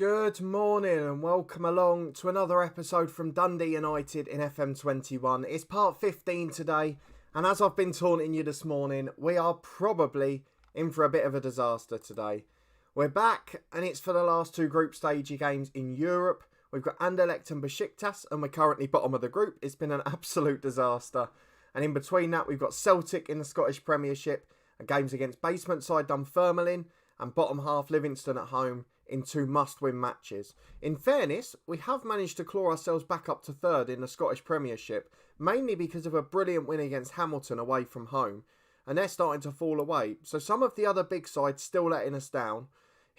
Good morning and welcome along to another episode from Dundee United in FM21. It's part 15 today, and as I've been taunting you this morning, we are probably in for a bit of a disaster today. We're back, and it's for the last two group stage games in Europe. We've got Anderlecht and Besiktas, and we're currently bottom of the group. It's been an absolute disaster. And in between that, we've got Celtic in the Scottish Premiership, and games against basement side Dunfermline, and bottom half Livingston at home in two must-win matches. In fairness, we have managed to claw ourselves back up to third in the Scottish Premiership, mainly because of a brilliant win against Hamilton away from home, and they're starting to fall away. So some of the other big sides still letting us down.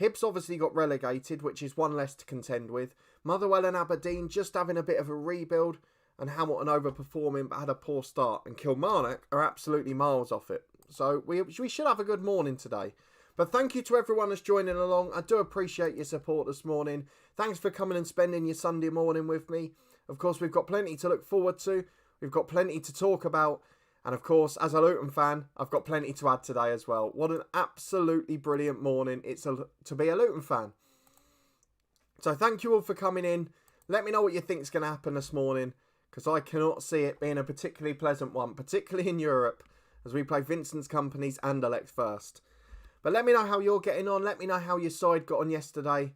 Hibs obviously got relegated, which is one less to contend with. Motherwell and Aberdeen just having a bit of a rebuild, and Hamilton overperforming but had a poor start. And Kilmarnock are absolutely miles off it. So we should have a good morning today. But thank you to everyone that's joining along. I do appreciate your support this morning. Thanks for coming and spending your Sunday morning with me. Of course, we've got plenty to look forward to. We've got plenty to talk about. And of course, as a Luton fan, I've got plenty to add today as well. What an absolutely brilliant morning it's to be a Luton fan. So thank you all for coming in. Let me know what you think is going to happen this morning, because I cannot see it being a particularly pleasant one, particularly in Europe, as we play Vincent's Company's Anderlecht first. But let me know how you're getting on. Let me know how your side got on yesterday.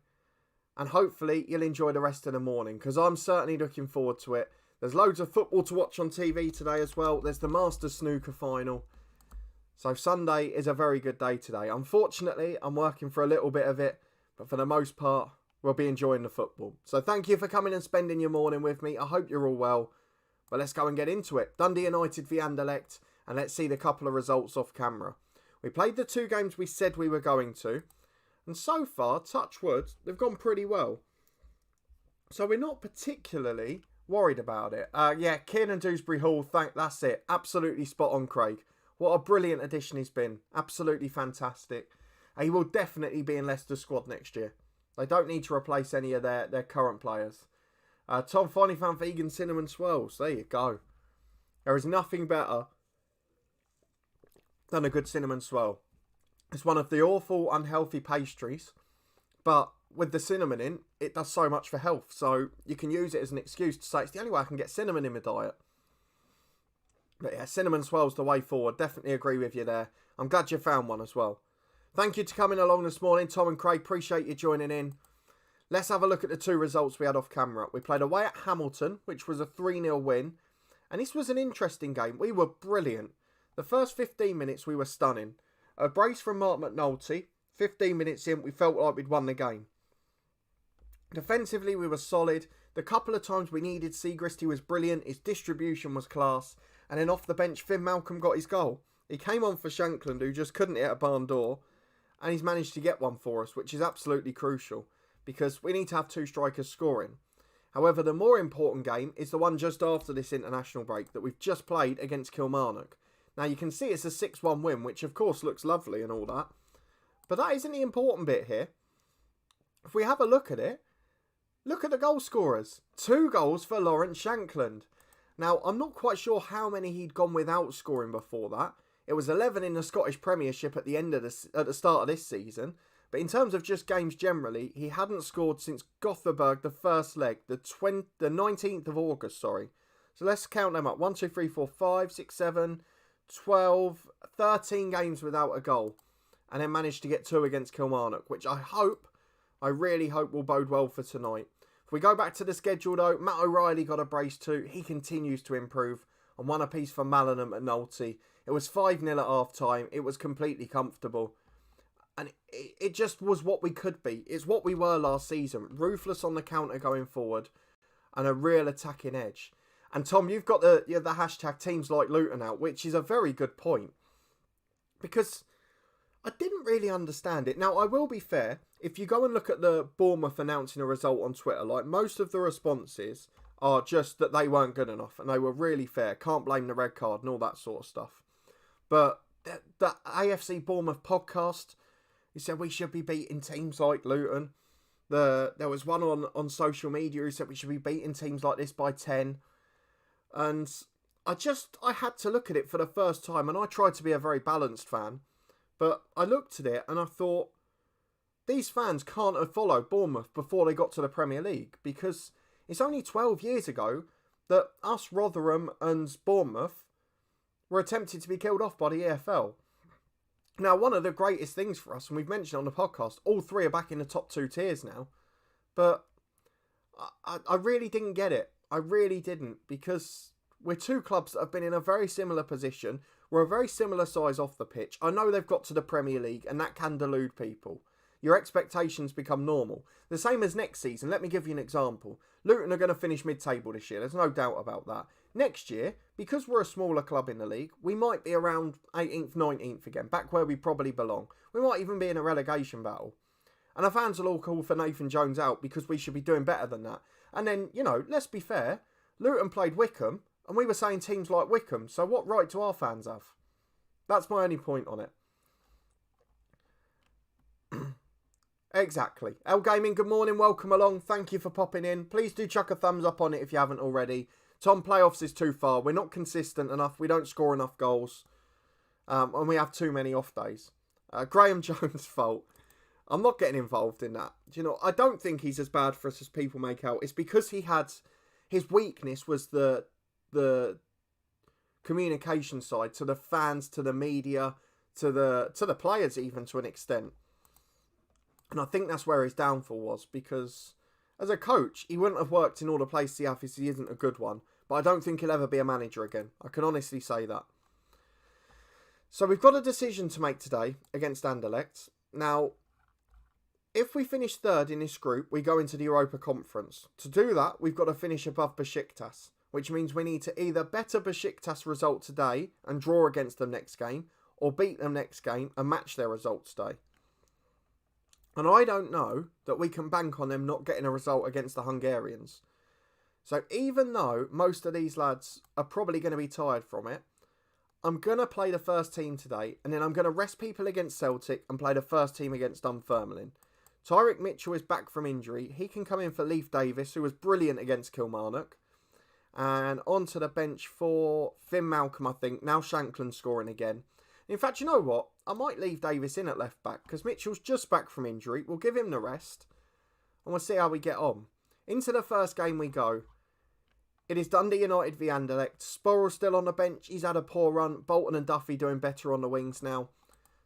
And hopefully you'll enjoy the rest of the morning, because I'm certainly looking forward to it. There's loads of football to watch on TV today as well. There's the Masters Snooker final. So Sunday is a very good day today. Unfortunately, I'm working for a little bit of it. But for the most part, we'll be enjoying the football. So thank you for coming and spending your morning with me. I hope you're all well. But let's go and get into it. Dundee United v Anderlecht. And let's see the couple of results off camera. We played the two games we said we were going to. And so far, touch wood, they've gone pretty well. So we're not particularly worried about it. Yeah, Kieran Dewsbury Hall, that's it. Absolutely spot on, Craig. What a brilliant addition he's been. Absolutely fantastic. He will definitely be in Leicester's squad next year. They don't need to replace any of their current players. Tom finally found vegan cinnamon swirls. There you go. There is nothing better than a good cinnamon swirl. It's one of the awful, unhealthy pastries, but with the cinnamon in, it does so much for health. So you can use it as an excuse to say it's the only way I can get cinnamon in my diet. But yeah, cinnamon swirl's the way forward. Definitely agree with you there. I'm glad you found one as well. Thank you for coming along this morning, Tom and Craig. Appreciate you joining in. Let's have a look at the two results we had off camera. We played away at Hamilton, which was a 3-0 win. And this was an interesting game. We were brilliant. The first 15 minutes, we were stunning. A brace from Mark McNulty. 15 minutes in, we felt like we'd won the game. Defensively, we were solid. The couple of times we needed Segrist, he was brilliant. His distribution was class. And then off the bench, Finn Malcolm got his goal. He came on for Shankland, who just couldn't hit a barn door. And he's managed to get one for us, which is absolutely crucial, because we need to have two strikers scoring. However, the more important game is the one just after this international break that we've just played against Kilmarnock. Now, you can see it's a 6-1 win, which of course looks lovely and all that. But that isn't the important bit here. If we have a look at it, look at the goal scorers. 2 goals for Lawrence Shankland. Now, I'm not quite sure how many he'd gone without scoring before that. It was 11 in the Scottish Premiership at the start of this season. But in terms of just games generally, he hadn't scored since Gothenburg, the first leg, the 19th of August, sorry. So let's count them up. 1, 2, 3, 4, 5, 6, 7... 12, 13 games without a goal, and then managed to get 2 against Kilmarnock, which I really hope will bode well for tonight. If we go back to the schedule though, Matt O'Reilly got a brace too. He continues to improve, and won a piece for Mallon and McNulty. It was 5-0 at half time. It was completely comfortable, and it just was what we could be. It's what we were last season, ruthless on the counter going forward, and a real attacking edge. And Tom, you've got the hashtag teams like Luton out, which is a very good point. Because I didn't really understand it. Now, I will be fair. If you go and look at the Bournemouth announcing a result on Twitter, like most of the responses are just that they weren't good enough. And they were really fair. Can't blame the red card and all that sort of stuff. But the AFC Bournemouth podcast, he said we should be beating teams like Luton. There was one on social media who said we should be beating teams like this by 10. And I had to look at it for the first time, and I tried to be a very balanced fan. But I looked at it and I thought, these fans can't have followed Bournemouth before they got to the Premier League, because it's only 12 years ago that us, Rotherham and Bournemouth were attempted to be killed off by the EFL. Now, one of the greatest things for us, and we've mentioned on the podcast, all three are back in the top 2 tiers now. But I really didn't get it. I really didn't, because we're two clubs that have been in a very similar position. We're a very similar size off the pitch. I know they've got to the Premier League, and that can delude people. Your expectations become normal. The same as next season. Let me give you an example. Luton are going to finish mid-table this year. There's no doubt about that. Next year, because we're a smaller club in the league, we might be around 18th, 19th again, back where we probably belong. We might even be in a relegation battle. And our fans will all call for Nathan Jones out because we should be doing better than that. And then, let's be fair, Luton played Wycombe, and we were saying teams like Wycombe, so what right do our fans have? That's my only point on it. Exactly. L Gaming, good morning, welcome along, thank you for popping in. Please do chuck a thumbs up on it if you haven't already. Tom, playoffs is too far. We're not consistent enough. We don't score enough goals. And we have too many off days. Graham Jones' fault. I'm not getting involved in that. I don't think he's as bad for us as people make out. It's because his weakness was the communication side, to the fans, to the media, to the players even, to an extent. And I think that's where his downfall was, because as a coach, he wouldn't have worked in all the places he has if he isn't a good one. But I don't think he'll ever be a manager again. I can honestly say that. So we've got a decision to make today against Anderlecht. Now, if we finish third in this group, we go into the Europa Conference. To do that, we've got to finish above Besiktas, which means we need to either better Besiktas' result today and draw against them next game, or beat them next game and match their result today. And I don't know that we can bank on them not getting a result against the Hungarians. So even though most of these lads are probably going to be tired from it, I'm going to play the first team today, and then I'm going to rest people against Celtic and play the first team against Dunfermline. Tyrick Mitchell is back from injury. He can come in for Leif Davis, who was brilliant against Kilmarnock. And onto the bench for Finn Malcolm, I think. Now Shankland's scoring again. In fact, you know what? I might leave Davis in at left back, because Mitchell's just back from injury. We'll give him the rest, and we'll see how we get on. Into the first game we go. It is Dundee United v Anderlecht. Sporrell's still on the bench. He's had a poor run. Bolton and Duffy doing better on the wings now.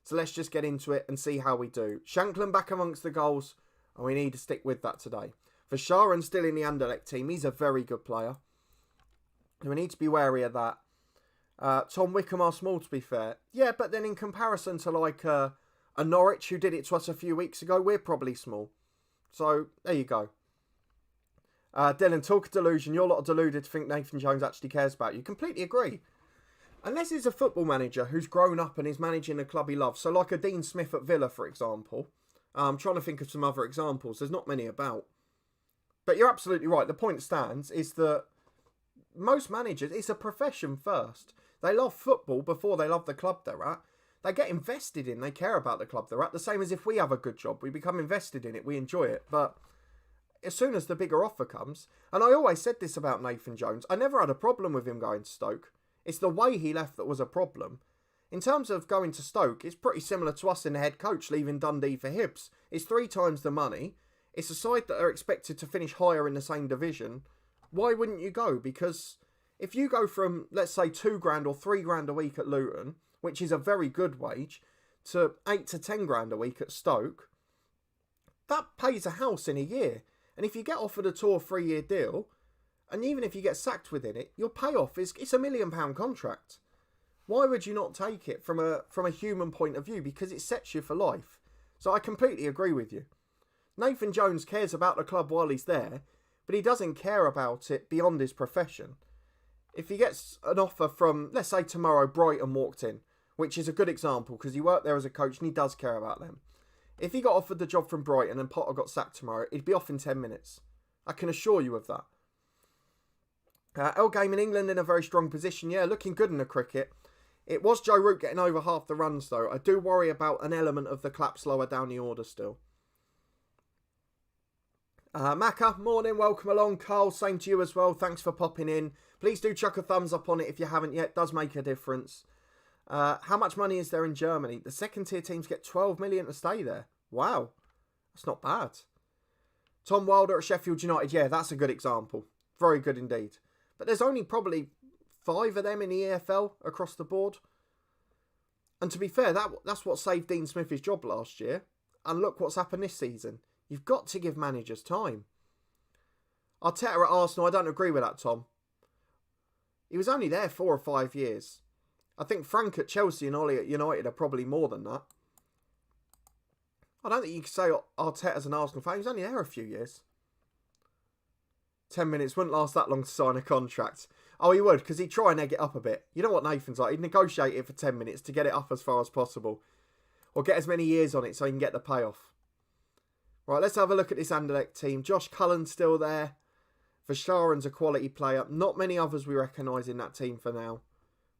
So let's just get into it and see how we do. Shankland back amongst the goals, and we need to stick with that today. For Sharon still in the Anderlecht team. He's a very good player. And we need to be wary of that. Tom Wickham are small, to be fair. Yeah, but then in comparison to like a Norwich who did it to us a few weeks ago, we're probably small. So, there you go. Dylan, talk of delusion. You're a lot deluded to think Nathan Jones actually cares about you. Completely agree. Unless he's a football manager who's grown up and is managing a club he loves. So like a Dean Smith at Villa, for example. I'm trying to think of some other examples. There's not many about. But you're absolutely right. The point stands is that most managers, it's a profession first. They love football before they love the club they're at. They get invested in, they care about the club they're at. The same as if we have a good job, we become invested in it, we enjoy it. But as soon as the bigger offer comes, and I always said this about Nathan Jones, I never had a problem with him going to Stoke. It's the way he left that was a problem. In terms of going to Stoke, it's pretty similar to us in the head coach leaving Dundee for Hibs. It's 3 times the money. It's a side that are expected to finish higher in the same division. Why wouldn't you go? Because if you go from, let's say, £2,000 or £3,000 a week at Luton, which is a very good wage, to 8 to 10 grand a week at Stoke, that pays a house in a year. And if you get offered a 2 or 3 year deal, and even if you get sacked within it, your payoff is it's £1 million contract. Why would you not take it from a human point of view? Because it sets you for life. So I completely agree with you. Nathan Jones cares about the club while he's there, but he doesn't care about it beyond his profession. If he gets an offer from, let's say tomorrow, Brighton walked in, which is a good example because he worked there as a coach and he does care about them. If he got offered the job from Brighton and Potter got sacked tomorrow, he'd be off in 10 minutes. I can assure you of that. L Game in England in a very strong position. Yeah, looking good in the cricket. It was Joe Root getting over half the runs though. I do worry about an element of the clap slower down the order still. Macca, morning, welcome along. Carl, same to you as well. Thanks for popping in. Please do chuck a thumbs up on it if you haven't yet. It does make a difference. How much money is there in Germany? The second tier teams get 12 million to stay there. Wow. It's not bad. Tom Wilder at Sheffield United, yeah, that's a good example. Very good indeed. But there's only probably 5 of them in the EFL across the board. And to be fair, that's what saved Dean Smith his job last year. And look what's happened this season. You've got to give managers time. Arteta at Arsenal, I don't agree with that, Tom. He was only there 4 or 5 years. I think Frank at Chelsea and Ollie at United are probably more than that. I don't think you could say Arteta's an Arsenal fan. He was only there a few years. 10 minutes wouldn't last that long to sign a contract. Oh, he would, because he'd try and egg it up a bit. You know what Nathan's like? He'd negotiate it for 10 minutes to get it up as far as possible. Or get as many years on it so he can get the payoff. Right, let's have a look at this Anderlecht team. Josh Cullen's still there. Verscharen's a quality player. Not many others we recognise in that team for now.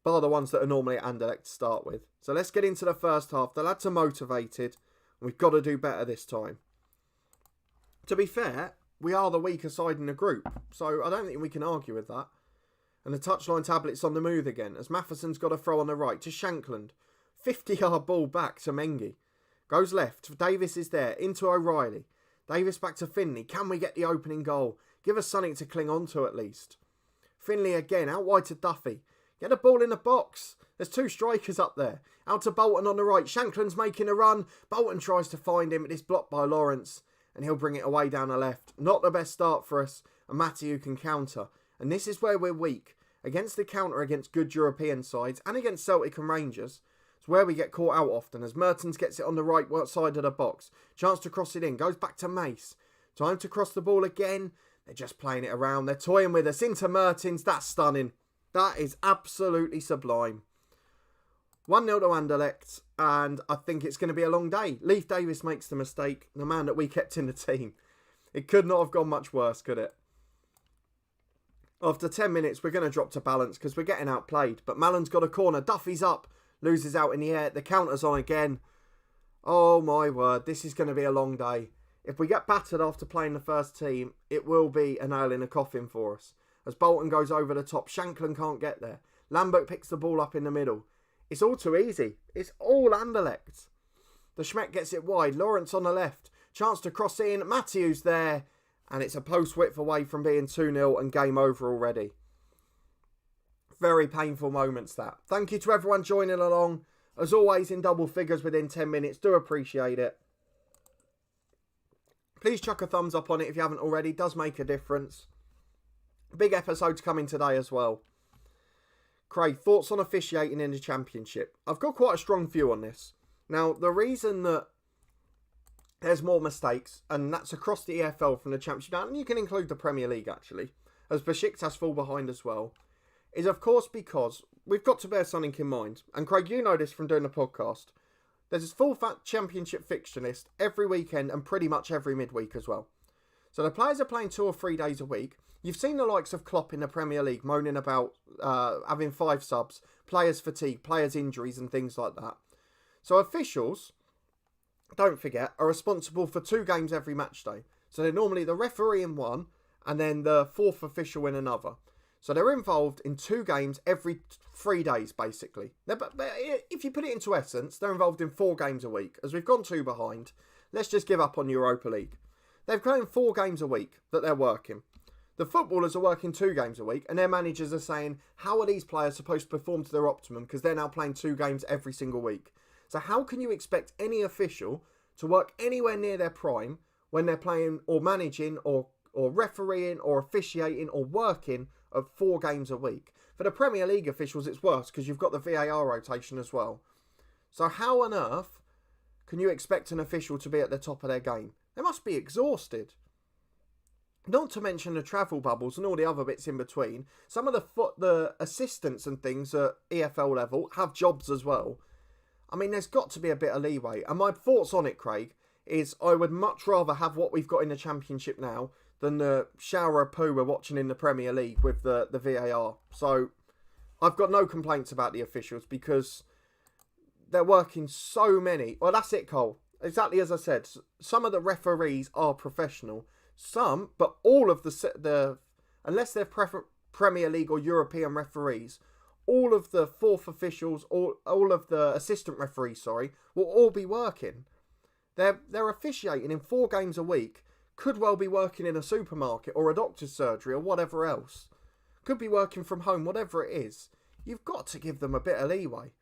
Bar the ones that are normally at Anderlecht to start with. So let's get into the first half. The lads are motivated. And we've got to do better this time. To be fair, we are the weaker side in the group. So I don't think we can argue with that. And the touchline tablet's on the move again. As Matheson's got a throw on the right to Shankland. 50-yard ball back to Mengi. Goes left. Davis is there. Into O'Reilly. Davis back to Finley. Can we get the opening goal? Give us something to cling on to at least. Finley again. Out wide to Duffy. Get the ball in the box. There's 2 strikers up there. Out to Bolton on the right. Shankland's making a run. Bolton tries to find him. It is blocked by Lawrence. And he'll bring it away down the left. Not the best start for us. And Matthew can counter. And this is where we're weak. Against the counter against good European sides. And against Celtic and Rangers. It's where we get caught out often. As Mertens gets it on the right side of the box. Chance to cross it in. Goes back to Mace. Time to cross the ball again. They're just playing it around. They're toying with us. Into Mertens. That's stunning. That is absolutely sublime. 1-0 to Anderlecht, and I think it's going to be a long day. Leif Davis makes the mistake, the man that we kept in the team. It could not have gone much worse, could it? After 10 minutes, we're going to drop to balance because we're getting outplayed. But Mallon's got a corner. Duffy's up. Loses out in the air. The counter's on again. Oh my word, this is going to be a long day. If we get battered after playing the first team, it will be a nail in a coffin for us. As Bolton goes over the top, Shankland can't get there. Lambert picks the ball up in the middle. It's all too easy. It's all Anderlecht. The Schmeck gets it wide. Lawrence on the left. Chance to cross in. Matthews there. And it's a post width away from being 2-0 and game over already. Very painful moments that. Thank you to everyone joining along. As always, in double figures within 10 minutes. Do appreciate it. Please chuck a thumbs up on it if you haven't already. It does make a difference. Big episodes coming today as well. Craig, thoughts on officiating in the Championship? I've got quite a strong view on this. Now, the reason that there's more mistakes, and that's across the EFL from the Championship, and you can include the Premier League actually, as Besiktas fall behind as well, is of course because we've got to bear something in mind. And Craig, you know this from doing the podcast. There's this full fat Championship fixture list every weekend and pretty much every midweek as well. So the players are playing 2 or 3 days a week. You've seen the likes of Klopp in the Premier League moaning about having 5 subs, players fatigue, players injuries and things like that. So officials, don't forget, are responsible for 2 games every match day. So they're normally the referee in one and then the 4th official in another. So they're involved in 2 games every 3 days, basically. But if you put it into essence, they're involved in 4 games a week. As we've gone 2 behind, let's just give up on Europa League. They've playing 4 games a week that they're working. The footballers are working 2 games a week, and their managers are saying, how are these players supposed to perform to their optimum? Because they're now playing 2 games every single week. So how can you expect any official to work anywhere near their prime when they're playing or managing or refereeing or officiating or working of 4 games a week? For the Premier League officials, it's worse because you've got the VAR rotation as well. So how on earth can you expect an official to be at the top of their game? They must be exhausted. Not to mention the travel bubbles and all the other bits in between. Some of the assistants and things at EFL level have jobs as well. I mean, there's got to be a bit of leeway. And my thoughts on it, Craig, is I would much rather have what we've got in the Championship now than the shower of poo we're watching in the Premier League with the VAR. So I've got no complaints about the officials because they're working so many. Well, that's it, Cole. Exactly as I said. Some of the referees are professional. Some, but all of the unless they're Premier League or European referees, all of the 4th officials, all of the assistant referees, will all be working. They're officiating in 4 games a week. Could well be working in a supermarket or a doctor's surgery or whatever else. Could be working from home, whatever it is. You've got to give them a bit of leeway.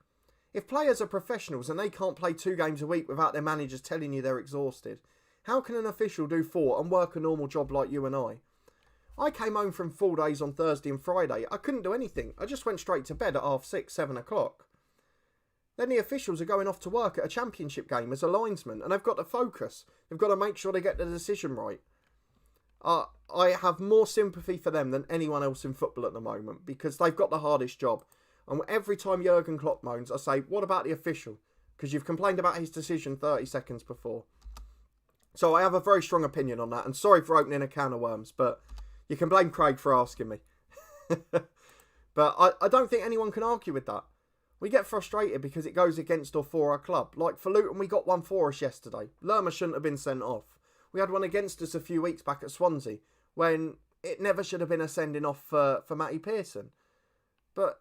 If players are professionals and they can't play 2 games a week without their managers telling you they're exhausted, how can an official do 4 and work a normal job like you and I? I came home from full days on Thursday and Friday. I couldn't do anything. I just went straight to bed at 6:30, 7 o'clock. Then the officials are going off to work at a championship game as a linesman, and they've got to focus. They've got to make sure they get the decision right. I have more sympathy for them than anyone else in football at the moment, because they've got the hardest job. And every time Jurgen Klopp moans, I say, what about the official? Because you've complained about his decision 30 seconds before. So I have a very strong opinion on that, and sorry for opening a can of worms, but you can blame Craig for asking me. But I don't think anyone can argue with that. We get frustrated because it goes against or for our club. Like for Luton, we got one for us yesterday. Lerma shouldn't have been sent off. We had one against us a few weeks back at Swansea when it never should have been a sending off for Matty Pearson. But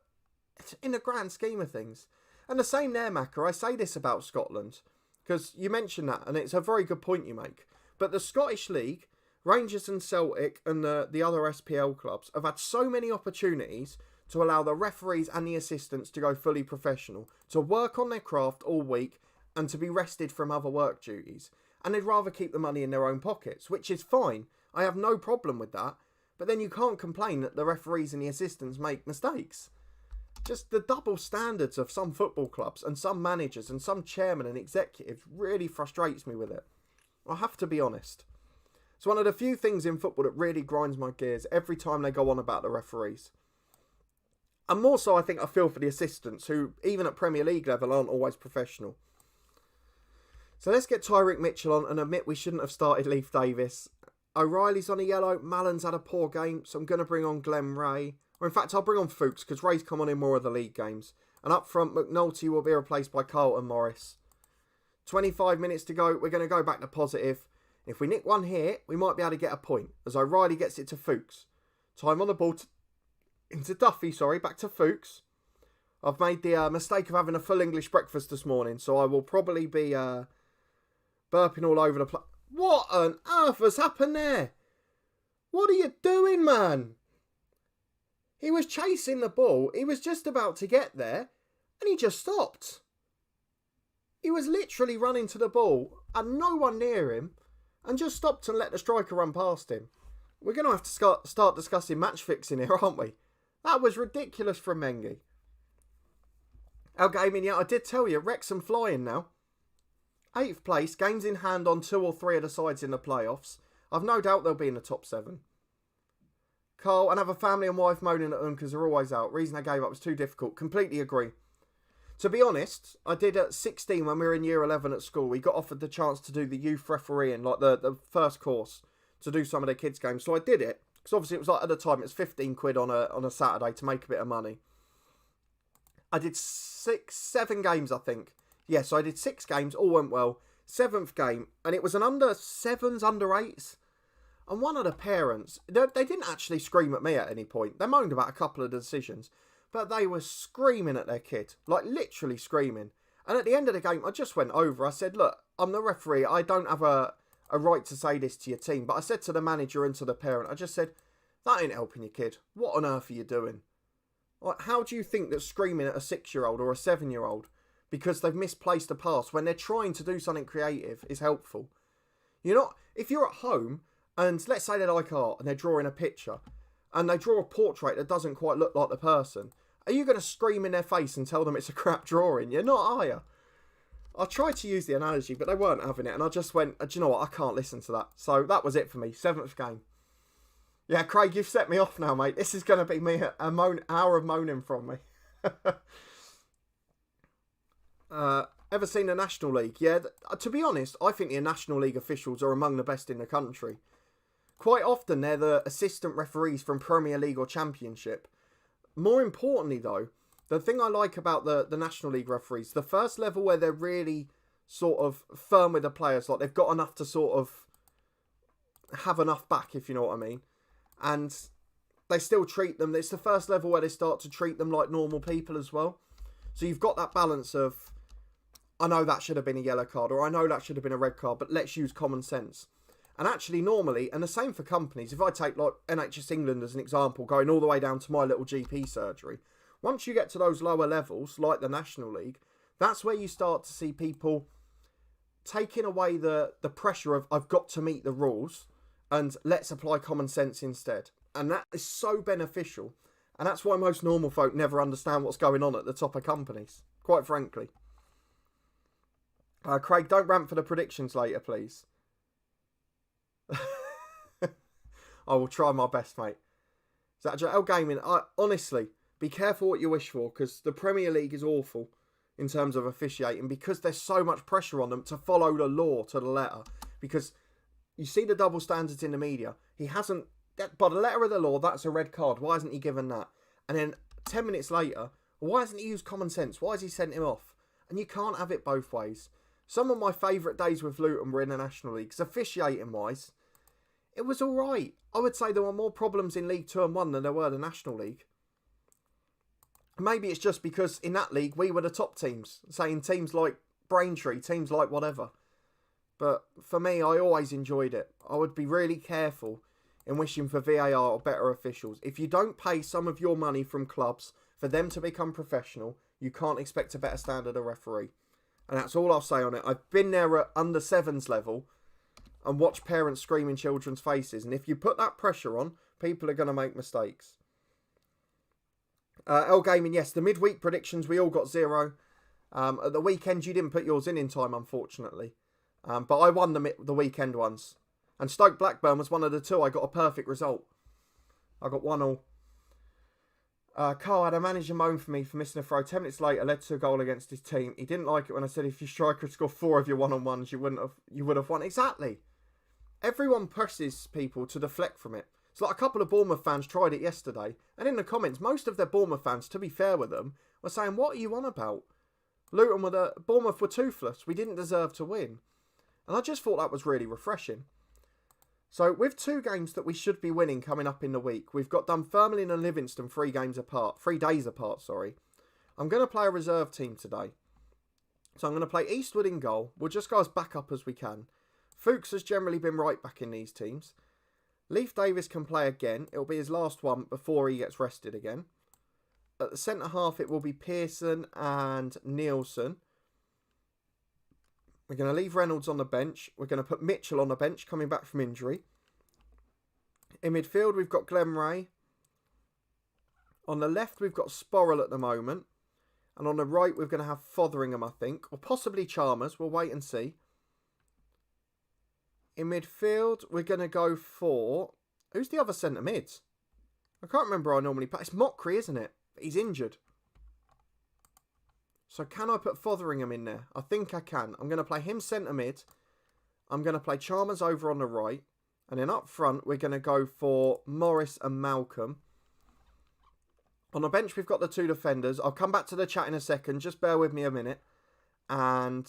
in the grand scheme of things. And the same there, Macca. I say this about Scotland because you mentioned that and it's a very good point you make. But the Scottish League, Rangers and Celtic and the other SPL clubs have had so many opportunities to allow the referees and the assistants to go fully professional, to work on their craft all week and to be rested from other work duties. And they'd rather keep the money in their own pockets, which is fine. I have no problem with that. But then you can't complain that the referees and the assistants make mistakes. Just the double standards of some football clubs and some managers and some chairmen and executives really frustrates me with it. I have to be honest. It's one of the few things in football that really grinds my gears every time they go on about the referees. And more so, I think I feel for the assistants who, even at Premier League level, aren't always professional. So let's get Tyreek Mitchell on and admit we shouldn't have started Leif Davis. O'Reilly's on a yellow. Mallon's had a poor game, so I'm going to bring on Glenn Ray. Or in fact, I'll bring on Fuchs because Ray's come on in more of the league games. And up front, McNulty will be replaced by Carlton Morris. 25 minutes to go. We're going to go back to positive. If we nick one here, we might be able to get a point as O'Reilly gets it to Fuchs. Time on the ball into Duffy, back to Fuchs. I've made the mistake of having a full English breakfast this morning, so I will probably be burping all over the place. What on earth has happened there? What are you doing, man? He was chasing the ball. He was just about to get there, and he just stopped. He was literally running to the ball, and no one near him, and just stopped and let the striker run past him. We're going to have to start discussing match fixing here, aren't we? That was ridiculous from Mengi. Our gaming, yeah, I did tell you, Wrexham flying now. 8th place, games in hand on 2 or 3 of the sides in the playoffs. I've no doubt they'll be in the top 7. Carl, and have a family and wife moaning at them because they're always out. Reason I gave up was too difficult. Completely agree. To be honest, I did at 16 when we were in year 11 at school. We got offered the chance to do the youth refereeing, like the first course, to do some of their kids' games. So I did it. Because obviously it was like at the time, it was 15 quid on a Saturday to make a bit of money. I did 7 games, I think. Yeah, so I did 6 games, all went well. 7th game, and it was an under 7s, under 8s. And one of the parents, they didn't actually scream at me at any point. They moaned about a couple of the decisions. But they were screaming at their kid. Like, literally screaming. And at the end of the game, I just went over. I said, look, I'm the referee. I don't have a right to say this to your team. But I said to the manager and to the parent, I just said, that ain't helping your kid. What on earth are you doing? Like, how do you think that screaming at a 6-year-old or a 7-year-old because they've misplaced a pass when they're trying to do something creative is helpful? You're not, if you're at home and let's say they like art and they're drawing a picture and they draw a portrait that doesn't quite look like the person, are you going to scream in their face and tell them it's a crap drawing? You're not, are you? I tried to use the analogy, but they weren't having it. And I just went, do you know what? I can't listen to that. So that was it for me. 7th game. Yeah, Craig, you've set me off now, mate. This is going to be me a hour of moaning from me. Ever seen the National League? Yeah, to be honest, I think the National League officials are among the best in the country. Quite often, they're the assistant referees from Premier League or Championship. More importantly, though, the thing I like about the National League referees, the first level where they're really sort of firm with the players, like they've got enough to sort of have enough back, if you know what I mean. And they still treat them, it's the first level where they start to treat them like normal people as well. So you've got that balance of I know that should have been a yellow card, or I know that should have been a red card, but let's use common sense. And actually, normally, and the same for companies, if I take like NHS England as an example, going all the way down to my little GP surgery, once you get to those lower levels, like the National League, that's where you start to see people taking away the pressure of, I've got to meet the rules, and let's apply common sense instead. And that is so beneficial. And that's why most normal folk never understand what's going on at the top of companies, quite frankly. Craig, don't rant for the predictions later, please. I will try my best, mate. L Gaming, honestly, be careful what you wish for, because the Premier League is awful in terms of officiating, because there's so much pressure on them to follow the law to the letter. Because you see the double standards in the media. He hasn't, by the letter of the law, that's a red card. Why hasn't he given that? And then 10 minutes later, why hasn't he used common sense? Why has he sent him off? And you can't have it both ways. Some of my favourite days with Luton were in the National League, because officiating-wise, it was all right. I would say there were more problems in League 2 and 1 than there were the National League. Maybe it's just because in that league, we were the top teams. Saying teams like Braintree, teams like whatever. But for me, I always enjoyed it. I would be really careful in wishing for VAR or better officials. If you don't pay some of your money from clubs for them to become professional, you can't expect a better standard of referee. And that's all I'll say on it. I've been there at under 7s level and watched parents scream in children's faces. And if you put that pressure on, people are going to make mistakes. L Gaming, yes, the midweek predictions, we all got 0. At the weekend, you didn't put yours in time, unfortunately. But I won the weekend ones. And Stoke Blackburn was one of the 2. I got a perfect result. I got 1-1. Carl had a manager moan for me for missing a throw. 10 minutes later, led to a goal against his team. He didn't like it when I said if your striker had scored 4 of your one-on-ones, you would have won. Exactly. Everyone presses people to deflect from it. It's like a couple of Bournemouth fans tried it yesterday. And in the comments, most of their Bournemouth fans, to be fair with them, were saying, what are you on about? Bournemouth were toothless. We didn't deserve to win. And I just thought that was really refreshing. So with 2 games that we should be winning coming up in the week, we've got Dunfermline and Livingston 3 days apart. I'm going to play a reserve team today. So I'm going to play Eastwood in goal. We'll just go as backup as we can. Fuchs has generally been right back in these teams. Leif Davis can play again. It'll be his last one before he gets rested again. At the centre half, it will be Pearson and Nielsen. We're going to leave Reynolds on the bench. We're going to put Mitchell on the bench, coming back from injury. In midfield, we've got Glenn Ray. On the left, we've got Sporrell at the moment. And on the right, we're going to have Fotheringham, I think. Or possibly Chalmers. We'll wait and see. In midfield, we're going to go for... Who's the other centre mids? I can't remember who I normally play. It's Mockery, isn't it? He's injured. So can I put Fotheringham in there? I think I can. I'm going to play him centre mid. I'm going to play Chalmers over on the right. And then up front, we're going to go for Morris and Malcolm. On the bench, we've got the 2 defenders. I'll come back to the chat in a second. Just bear with me a minute. And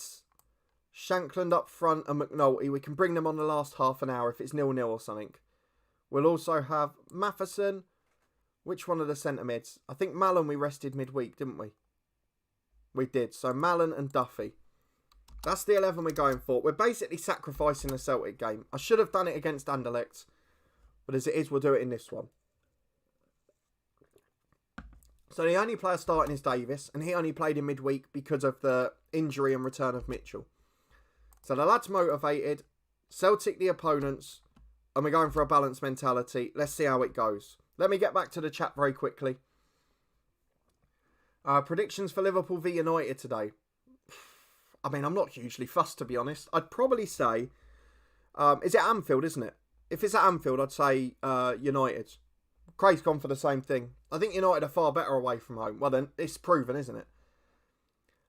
Shankland up front and McNulty. We can bring them on the last half an hour if it's 0-0 or something. We'll also have Matheson. Which one of the centre mids? I think Mallon we rested midweek, didn't we? We did. So Mallon and Duffy. That's the 11 we're going for. We're basically sacrificing the Celtic game. I should have done it against Anderlecht. But as it is, we'll do it in this one. So the only player starting is Davis. And he only played in midweek because of the injury and return of Mitchell. So the lad's motivated. Celtic the opponents. And we're going for a balanced mentality. Let's see how it goes. Let me get back to the chat very quickly. Predictions for Liverpool v United today. I mean, I'm not hugely fussed, to be honest. I'd probably say... is it Anfield, isn't it? If it's at Anfield, I'd say United. Craig's gone for the same thing. I think United are far better away from home. Well, then, it's proven, isn't it?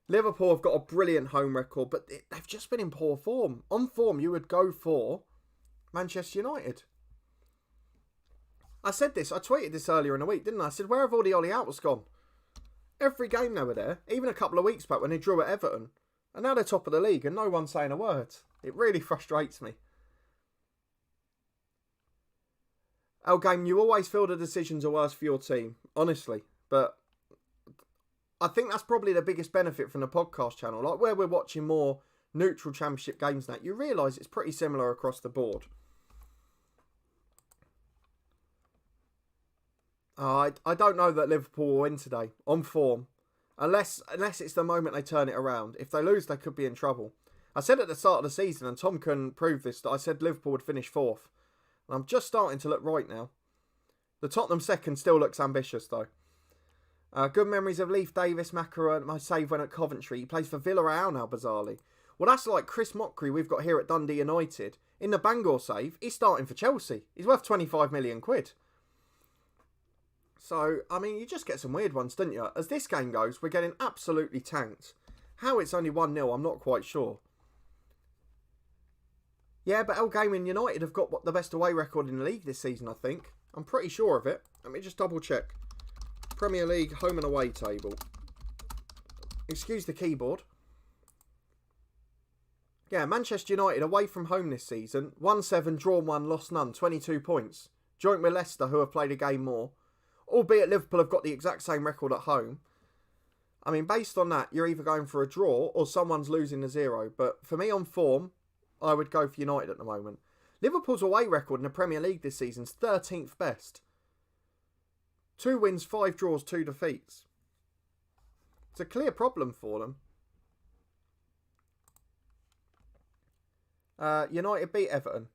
Liverpool have got a brilliant home record, but they've just been in poor form. On form, you would go for Manchester United. I said this. I tweeted this earlier in the week, didn't I? I said, where have all the Ollie Outwoods gone? Every game they were there, even a couple of weeks back when they drew at Everton. And now they're top of the league and no one's saying a word. It really frustrates me. Game, you always feel the decisions are worse for your team. Honestly. But I think that's probably the biggest benefit from the podcast channel. Like where we're watching more neutral championship games now, you realise it's pretty similar across the board. I don't know that Liverpool will win today on form. Unless it's the moment they turn it around. If they lose, they could be in trouble. I said at the start of the season, and Tom can prove this, that I said Liverpool would finish 4th. And I'm just starting to look right now. The Tottenham second still looks ambitious, though. Good memories of Leif Davis, Macaroni, my save when at Coventry. He plays for Villarreal now, bizarrely. Well, that's like Chris Mockery we've got here at Dundee United. In the Bangor save, he's starting for Chelsea. He's worth 25 million quid. So, I mean, you just get some weird ones, don't you? As this game goes, we're getting absolutely tanked. How it's only 1-0, I'm not quite sure. Yeah, but El Gaming United have got the best away record in the league this season, I think. I'm pretty sure of it. Let me just double check. Premier League home and away table. Excuse the keyboard. Yeah, Manchester United away from home this season. 1-7, drawn 1, lost none, 22 points. Joint with Leicester, who have played a game more. Albeit Liverpool have got the exact same record at home. I mean, based on that, you're either going for a draw or someone's losing a 0. But for me on form, I would go for United at the moment. Liverpool's away record in the Premier League this season's 13th best. 2 wins, 5 draws, 2 defeats. It's a clear problem for them. United beat Everton.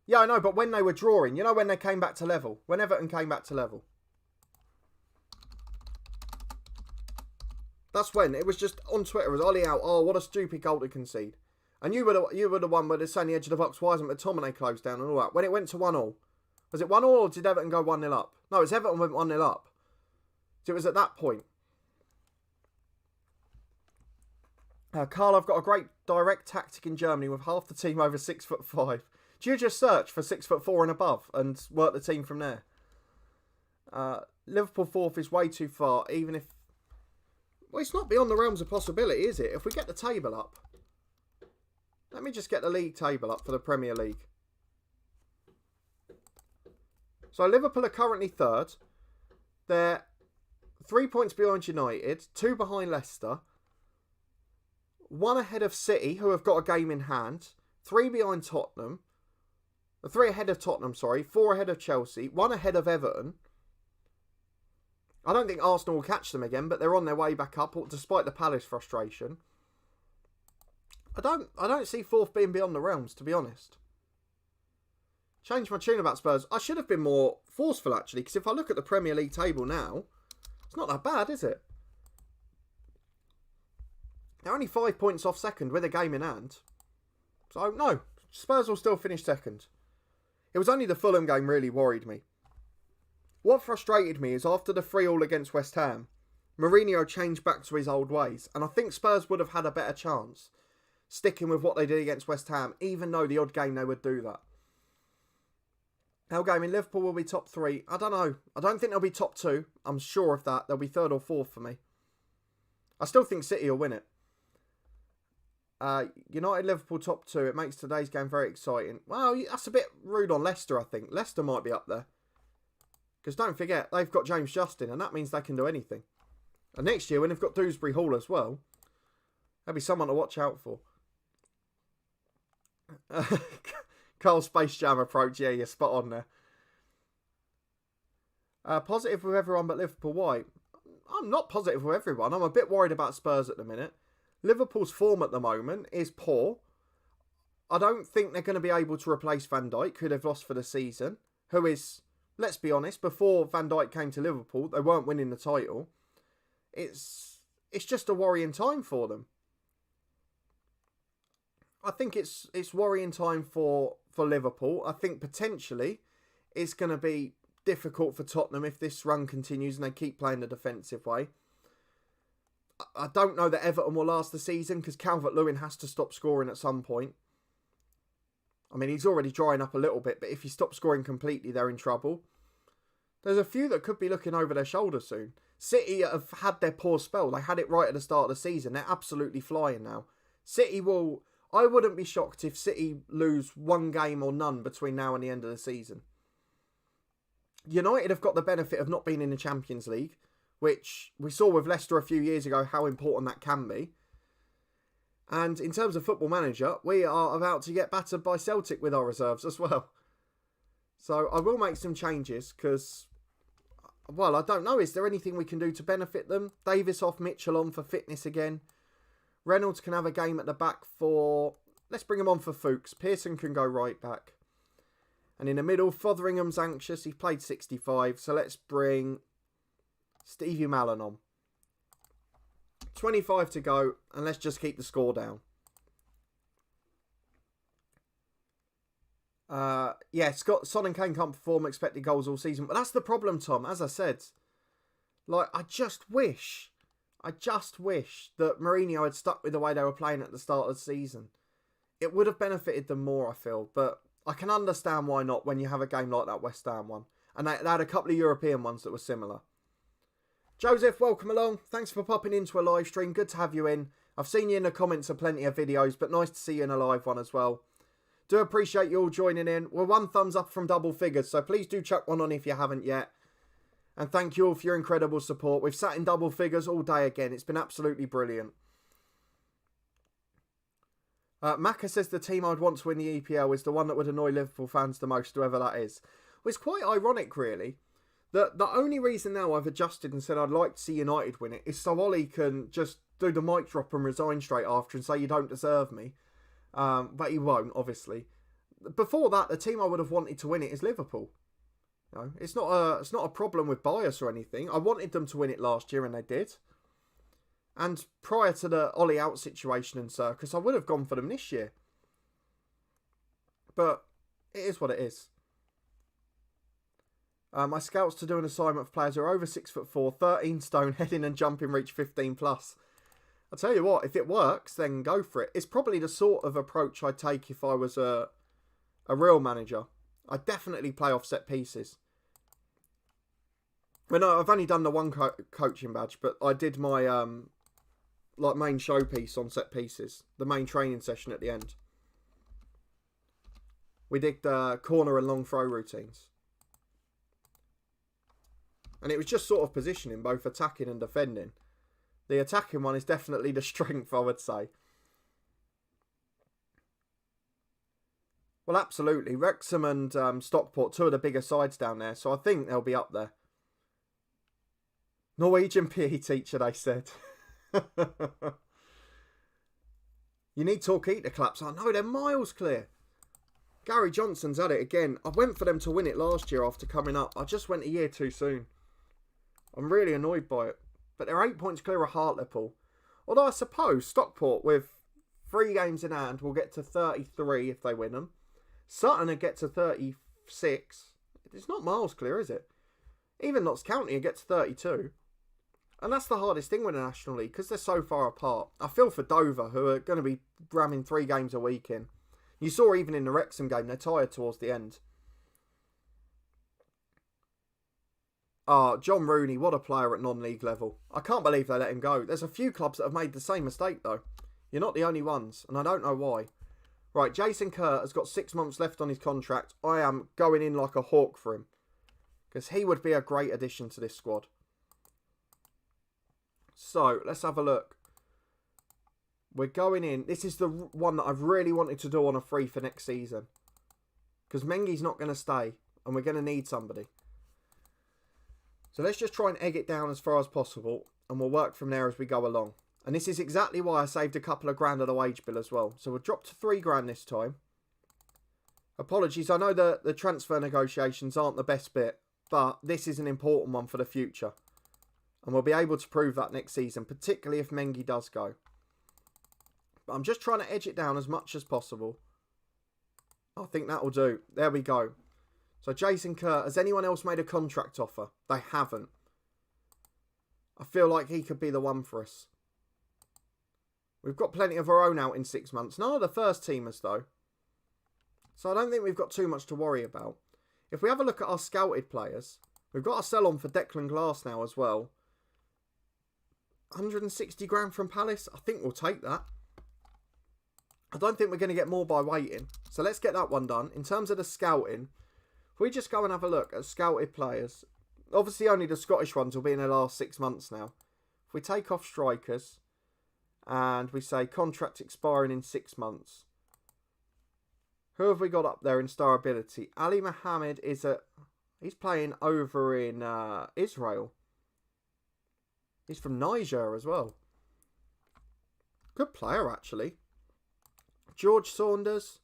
Yeah, I know, but when they were drawing, you know when they came back to level? When Everton came back to level. That's when. It was just on Twitter, it was Ollie out, oh, what a stupid goal to concede. And you were the one where it's on the edge of the box, why isn't McTominay closed down and all that? When it went to 1-1. Was it 1-1 or did Everton go 1-0 up? No, it was Everton went 1-0 up. So it was at that point. Carl, I've got a great direct tactic in Germany with half the team over 6'5". Do you just search for 6'4" and above and work the team from there? Liverpool 4th is way too far, even if... Well, it's not beyond the realms of possibility, is it? If we get the table up. Let me just get the league table up for the Premier League. So Liverpool are currently 3rd. They're 3 points behind United, 2 behind Leicester, 1 ahead of City, who have got a game in hand, 3 behind Tottenham, 3 ahead of Tottenham, sorry, 4 ahead of Chelsea, 1 ahead of Everton. I don't think Arsenal will catch them again, but they're on their way back up, despite the Palace frustration. I don't see 4th being beyond the realms, to be honest. Changed my tune about Spurs. I should have been more forceful, actually, because if I look at the Premier League table now, it's not that bad, is it? They're only 5 points off second with a game in hand. So, no, Spurs will still finish second. It was only the Fulham game really worried me. What frustrated me is after the 3-3 against West Ham, Mourinho changed back to his old ways, and I think Spurs would have had a better chance sticking with what they did against West Ham, even though the odd game they would do that. How game in Liverpool will be top 3? I don't know. I don't think they'll be top 2. I'm sure of that. They'll be 3rd or 4th for me. I still think City will win it. United Liverpool top 2. It makes today's game very exciting. Well, that's a bit rude on Leicester, I think. Leicester might be up there. Because don't forget, they've got James Justin, and that means they can do anything. And next year, when they've got Dewsbury Hall as well, there'll be someone to watch out for. Carl Space Jam approach. Yeah, you're spot on there. Positive with everyone but Liverpool. Why? I'm not positive with everyone. I'm a bit worried about Spurs at the minute. Liverpool's form at the moment is poor. I don't think they're going to be able to replace Van Dijk, who they've lost for the season. Who is, let's be honest, before Van Dijk came to Liverpool, they weren't winning the title. It's just a worrying time for them. I think it's worrying time for Liverpool. I think potentially it's going to be difficult for Tottenham if this run continues and they keep playing the defensive way. I don't know that Everton will last the season because Calvert-Lewin has to stop scoring at some point. I mean, he's already drying up a little bit, but if he stops scoring completely, they're in trouble. There's a few that could be looking over their shoulder soon. City have had their poor spell. They had it right at the start of the season. They're absolutely flying now. City will... I wouldn't be shocked if City lose 1 game or none between now and the end of the season. United have got the benefit of not being in the Champions League, which we saw with Leicester a few years ago how important that can be. And in terms of Football Manager, we are about to get battered by Celtic with our reserves as well. So I will make some changes because, well, I don't know. Is there anything we can do to benefit them? Davis off, Mitchell on for fitness again. Reynolds can have a game at the back for... Let's bring him on for Fuchs. Pearson can go right back. And in the middle, Fotheringham's anxious. He played 65. So let's bring Stevie Mallon on. 25 to go. And let's just keep the score down. Son and Kane can't perform expected goals all season. But that's the problem, Tom. As I said, I just wish that Mourinho had stuck with the way they were playing at the start of the season. It would have benefited them more, I feel. But I can understand why not when you have a game like that West Ham one. And they had a couple of European ones that were similar. Joseph, welcome along. Thanks for popping into a live stream. Good to have you in. I've seen you in the comments of plenty of videos, but nice to see you in a live one as well. Do appreciate you all joining in. We're one thumbs up from double figures, so please do chuck one on if you haven't yet. And thank you all for your incredible support. We've sat in double figures all day again. It's been absolutely brilliant. Maka says the team I'd want to win the EPL is the one that would annoy Liverpool fans the most, whoever that is. Well, it's quite ironic, really. The only reason now I've adjusted and said I'd like to see United win it is so Ollie can just do the mic drop and resign straight after and say you don't deserve me. But he won't, obviously. Before that, the team I would have wanted to win it is Liverpool. You know, it's not a problem with bias or anything. I wanted them to win it last year and they did. And prior to the Ollie out situation and circus, I would have gone for them this year. But it is what it is. My scouts to do an assignment for players who are over 6'4", 13 stone, heading and jumping reach 15 plus. I'll tell you what, if it works, then go for it. It's probably the sort of approach I'd take if I was a real manager. I'd definitely play off set pieces. Well, no, I've only done the one coaching badge, but I did my main showpiece on set pieces. The main training session at the end. We did corner and long throw routines. And it was just sort of positioning, both attacking and defending. The attacking one is definitely the strength, I would say. Well, absolutely. Wrexham and Stockport, two of the bigger sides down there. So I think they'll be up there. Norwegian PE teacher, they said. You need Torquay claps. I know, they're miles clear. Gary Johnson's at it again. I went for them to win it last year after coming up. I just went a year too soon. I'm really annoyed by it. But they're 8 points clear of Hartlepool. Although I suppose Stockport, with 3 games in hand, will get to 33 if they win them. Sutton will get to 36. It's not miles clear, is it? Even Notts County will get to 32. And that's the hardest thing with the National League, because they're so far apart. I feel for Dover, who are going to be ramming 3 games a week in. You saw even in the Wrexham game, they're tired towards the end. John Rooney, what a player at non-league level. I can't believe they let him go. There's a few clubs that have made the same mistake, though. You're not the only ones, and I don't know why. Right, Jason Kerr has got 6 months left on his contract. I am going in like a hawk for him, because he would be a great addition to this squad. So, let's have a look. We're going in. This is the one that I've really wanted to do on a free for next season, because Mengi's not going to stay, and we're going to need somebody. So let's just try and egg it down as far as possible, and we'll work from there as we go along. And this is exactly why I saved a couple of grand of the wage bill as well. So we'll drop to 3 grand this time. Apologies, I know that the transfer negotiations aren't the best bit, but this is an important one for the future. And we'll be able to prove that next season, particularly if Mengi does go. But I'm just trying to edge it down as much as possible. I think that'll do. There we go. So Jason Kerr, has anyone else made a contract offer? They haven't. I feel like he could be the one for us. We've got plenty of our own out in 6 months. None of the first teamers though. So I don't think we've got too much to worry about. If we have a look at our scouted players, we've got a sell on for Declan Glass now as well. 160 grand from Palace. I think we'll take that. I don't think we're going to get more by waiting. So let's get that one done. In terms of the scouting, if we just go and have a look at scouted players, Obviously, only the Scottish ones will be in the last 6 months now. If we take off strikers and we say contract expiring in 6 months, who have we got up there in star ability? Ali Mohammed he's playing over in Israel. He's from Niger as well. Good player, actually. George Saunders,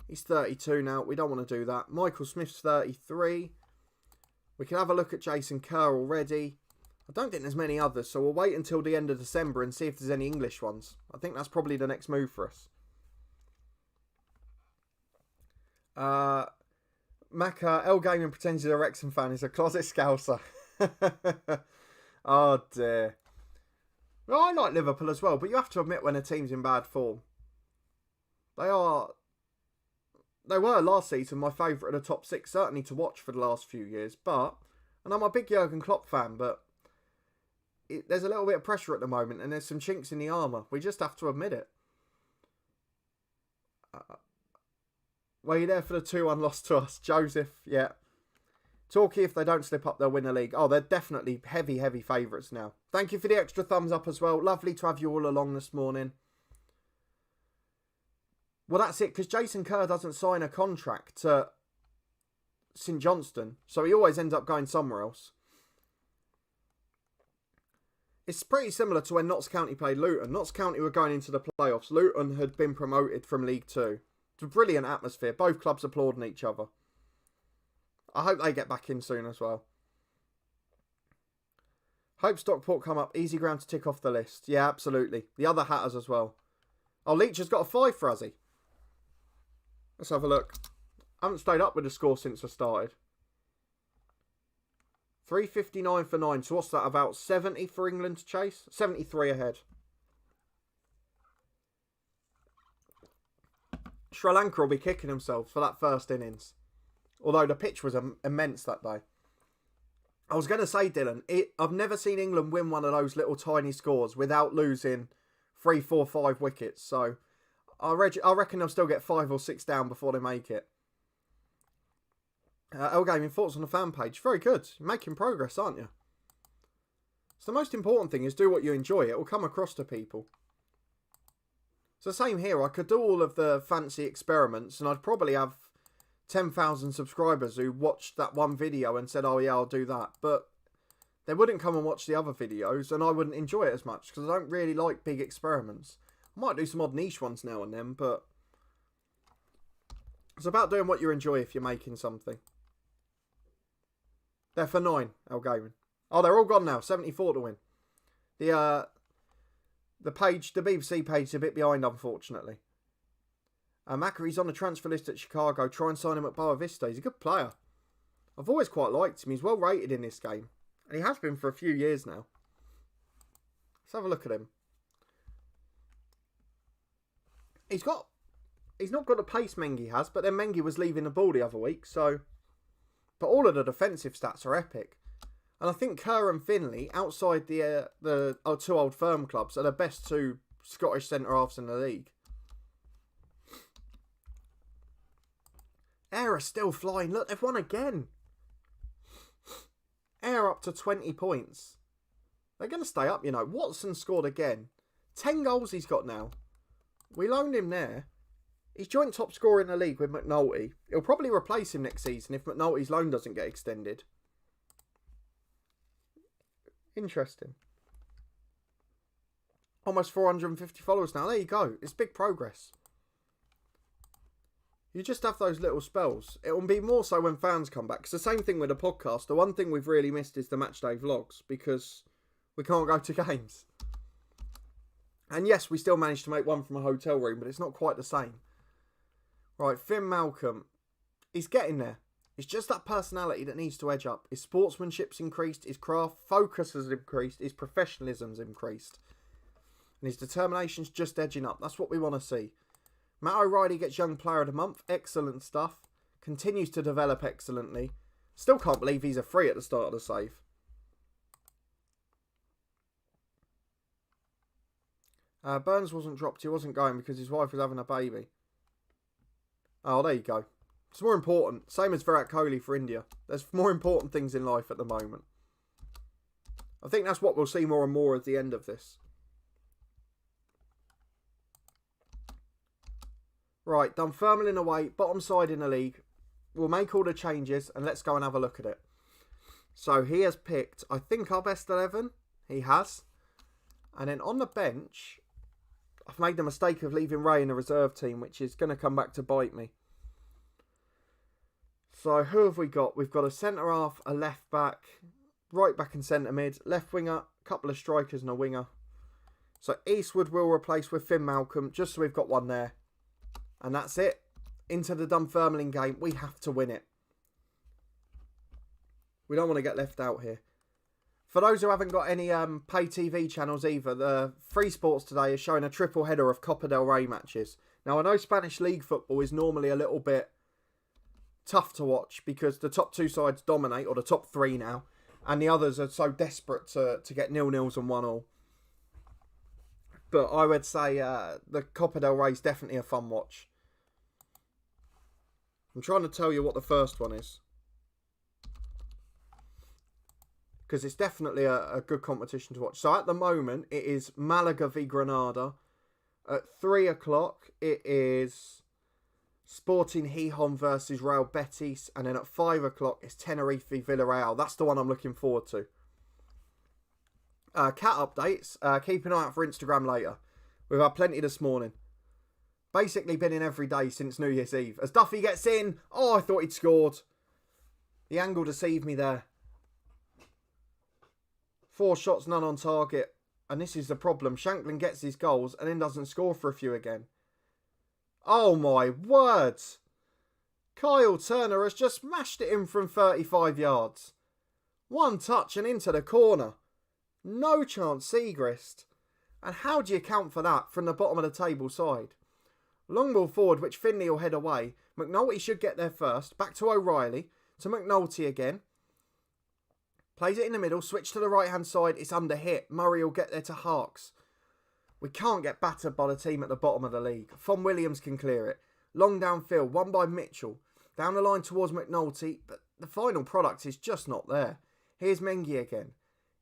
he's 32 now. We don't want to do that. Michael Smith's 33. We can have a look at Jason Kerr already. I don't think there's many others, so we'll wait until the end of December and see if there's any English ones. I think that's probably the next move for us. Macca, L Gaming pretends he's a Wrexham fan. He's a closet scouser. Oh dear. Well, I like Liverpool as well, but you have to admit when a team's in bad form. They were last season my favourite of the top 6, certainly to watch for the last few years. But, and I'm a big Jurgen Klopp fan, but there's a little bit of pressure at the moment and there's some chinks in the armour. We just have to admit it. Were you there for the 2-1 loss to us? Joseph, yeah. Torquay, if they don't slip up, they'll win the league. Oh, they're definitely heavy, heavy favourites now. Thank you for the extra thumbs up as well. Lovely to have you all along this morning. Well, that's it, because Jason Kerr doesn't sign a contract to St Johnstone, so he always ends up going somewhere else. It's pretty similar to when Notts County played Luton. Notts County were going into the playoffs. Luton had been promoted from League 2. It's a brilliant atmosphere. Both clubs applauding each other. I hope they get back in soon as well. Hope Stockport come up. Easy ground to tick off the list. Yeah, absolutely. The other Hatters as well. Oh, Leach has got a 5 for Azzy. Let's have a look. I haven't stayed up with the score since I started. 359 for 9. So what's that? About 70 for England to chase? 73 ahead. Sri Lanka will be kicking themselves for that first innings. Although the pitch was immense that day. I was going to say, Dylan, I've never seen England win one of those little tiny scores without losing 3, 4, 5 wickets. So I reckon they'll still get 5 or 6 down before they make it. L Gaming thoughts on the fan page. Very good. You're making progress, aren't you? So the most important thing is do what you enjoy. It will come across to people. So same here. I could do all of the fancy experiments and I'd probably have 10,000 subscribers who watched that one video and said, oh yeah, I'll do that. But they wouldn't come and watch the other videos and I wouldn't enjoy it as much because I don't really like big experiments. I might do some odd niche ones now and then, but it's about doing what you enjoy if you're making something. They're for 9, L Gaming. Oh, they're all gone now. 74 to win. The BBC page is a bit behind, unfortunately. Maccary's on the transfer list at Chicago. Try and sign him at Boa Vista. He's a good player. I've always quite liked him. He's well rated in this game. And he has been for a few years now. Let's have a look at him. He's not got the pace Mengi has, but then Mengi was leaving the ball the other week, so... But all of the defensive stats are epic. And I think Kerr and Finley, outside the 2 Old Firm clubs, are the best 2 Scottish centre-halves in the league. Ayr are still flying. Look, they've won again. Ayr up to 20 points. They're going to stay up, you know. Watson scored again. 10 goals he's got now. We loaned him there. He's joint top scorer in the league with McNulty. He'll probably replace him next season if McNulty's loan doesn't get extended. Interesting. Almost 450 followers now. There you go. It's big progress. You just have those little spells. It will be more so when fans come back. It's the same thing with the podcast. The one thing we've really missed is the matchday vlogs because we can't go to games. And yes, we still managed to make one from a hotel room, but it's not quite the same. Right, Finn Malcolm. He's getting there. It's just that personality that needs to edge up. His sportsmanship's increased. His craft focus has increased. His professionalism's increased. And his determination's just edging up. That's what we want to see. Matt O'Reilly gets Young Player of the Month. Excellent stuff. Continues to develop excellently. Still can't believe he's a free at the start of the save. Burns wasn't dropped. He wasn't going because his wife was having a baby. Oh, there you go. It's more important. Same as Virat Kohli for India. There's more important things in life at the moment. I think that's what we'll see more and more at the end of this. Right, Dunfermline away, bottom side in the league. We'll make all the changes and let's go and have a look at it. So he has picked, I think, our best 11. He has. And then on the bench, I've made the mistake of leaving Ray in the reserve team, which is going to come back to bite me. So who have we got? We've got a centre half, a left back, right back and centre mid, left winger, a couple of strikers and a winger. So Eastwood will replace with Finn Malcolm, just so we've got one there. And that's it. Into the Dunfermline game. We have to win it. We don't want to get left out here. For those who haven't got any pay TV channels either, the Free Sports today is showing a triple header of Copa del Rey matches. Now, I know Spanish League football is normally a little bit tough to watch because the top two sides dominate, or the top three now, and the others are so desperate to get 0-0s and 1-1. But I would say the Copa del Rey is definitely a fun watch. I'm trying to tell you what the first one is, because it's definitely a good competition to watch. So at the moment, it is Malaga v Granada. At 3 o'clock, it is Sporting Gijón versus Real Betis. And then at 5 o'clock, it's Tenerife v Villarreal. That's the one I'm looking forward to. Cat updates. Keep an eye out for Instagram later. We've had plenty this morning. Basically been in every day since New Year's Eve. As Duffy gets in, oh, I thought he'd scored. The angle deceived me there. 4 shots, none on target. And this is the problem. Shanklin gets his goals and then doesn't score for a few again. Oh my word. Kyle Turner has just smashed it in from 35 yards. 1 touch and into the corner. No chance Segrist. And how do you account for that from the bottom of the table side? Long ball forward, which Finley will head away. McNulty should get there first. Back to O'Reilly. To McNulty again. Plays it in the middle. Switch to the right-hand side. It's under hit. Murray will get there to Harks. We can't get battered by the team at the bottom of the league. Von Williams can clear it. Long downfield. Won by Mitchell. Down the line towards McNulty. But the final product is just not there. Here's Mengi again.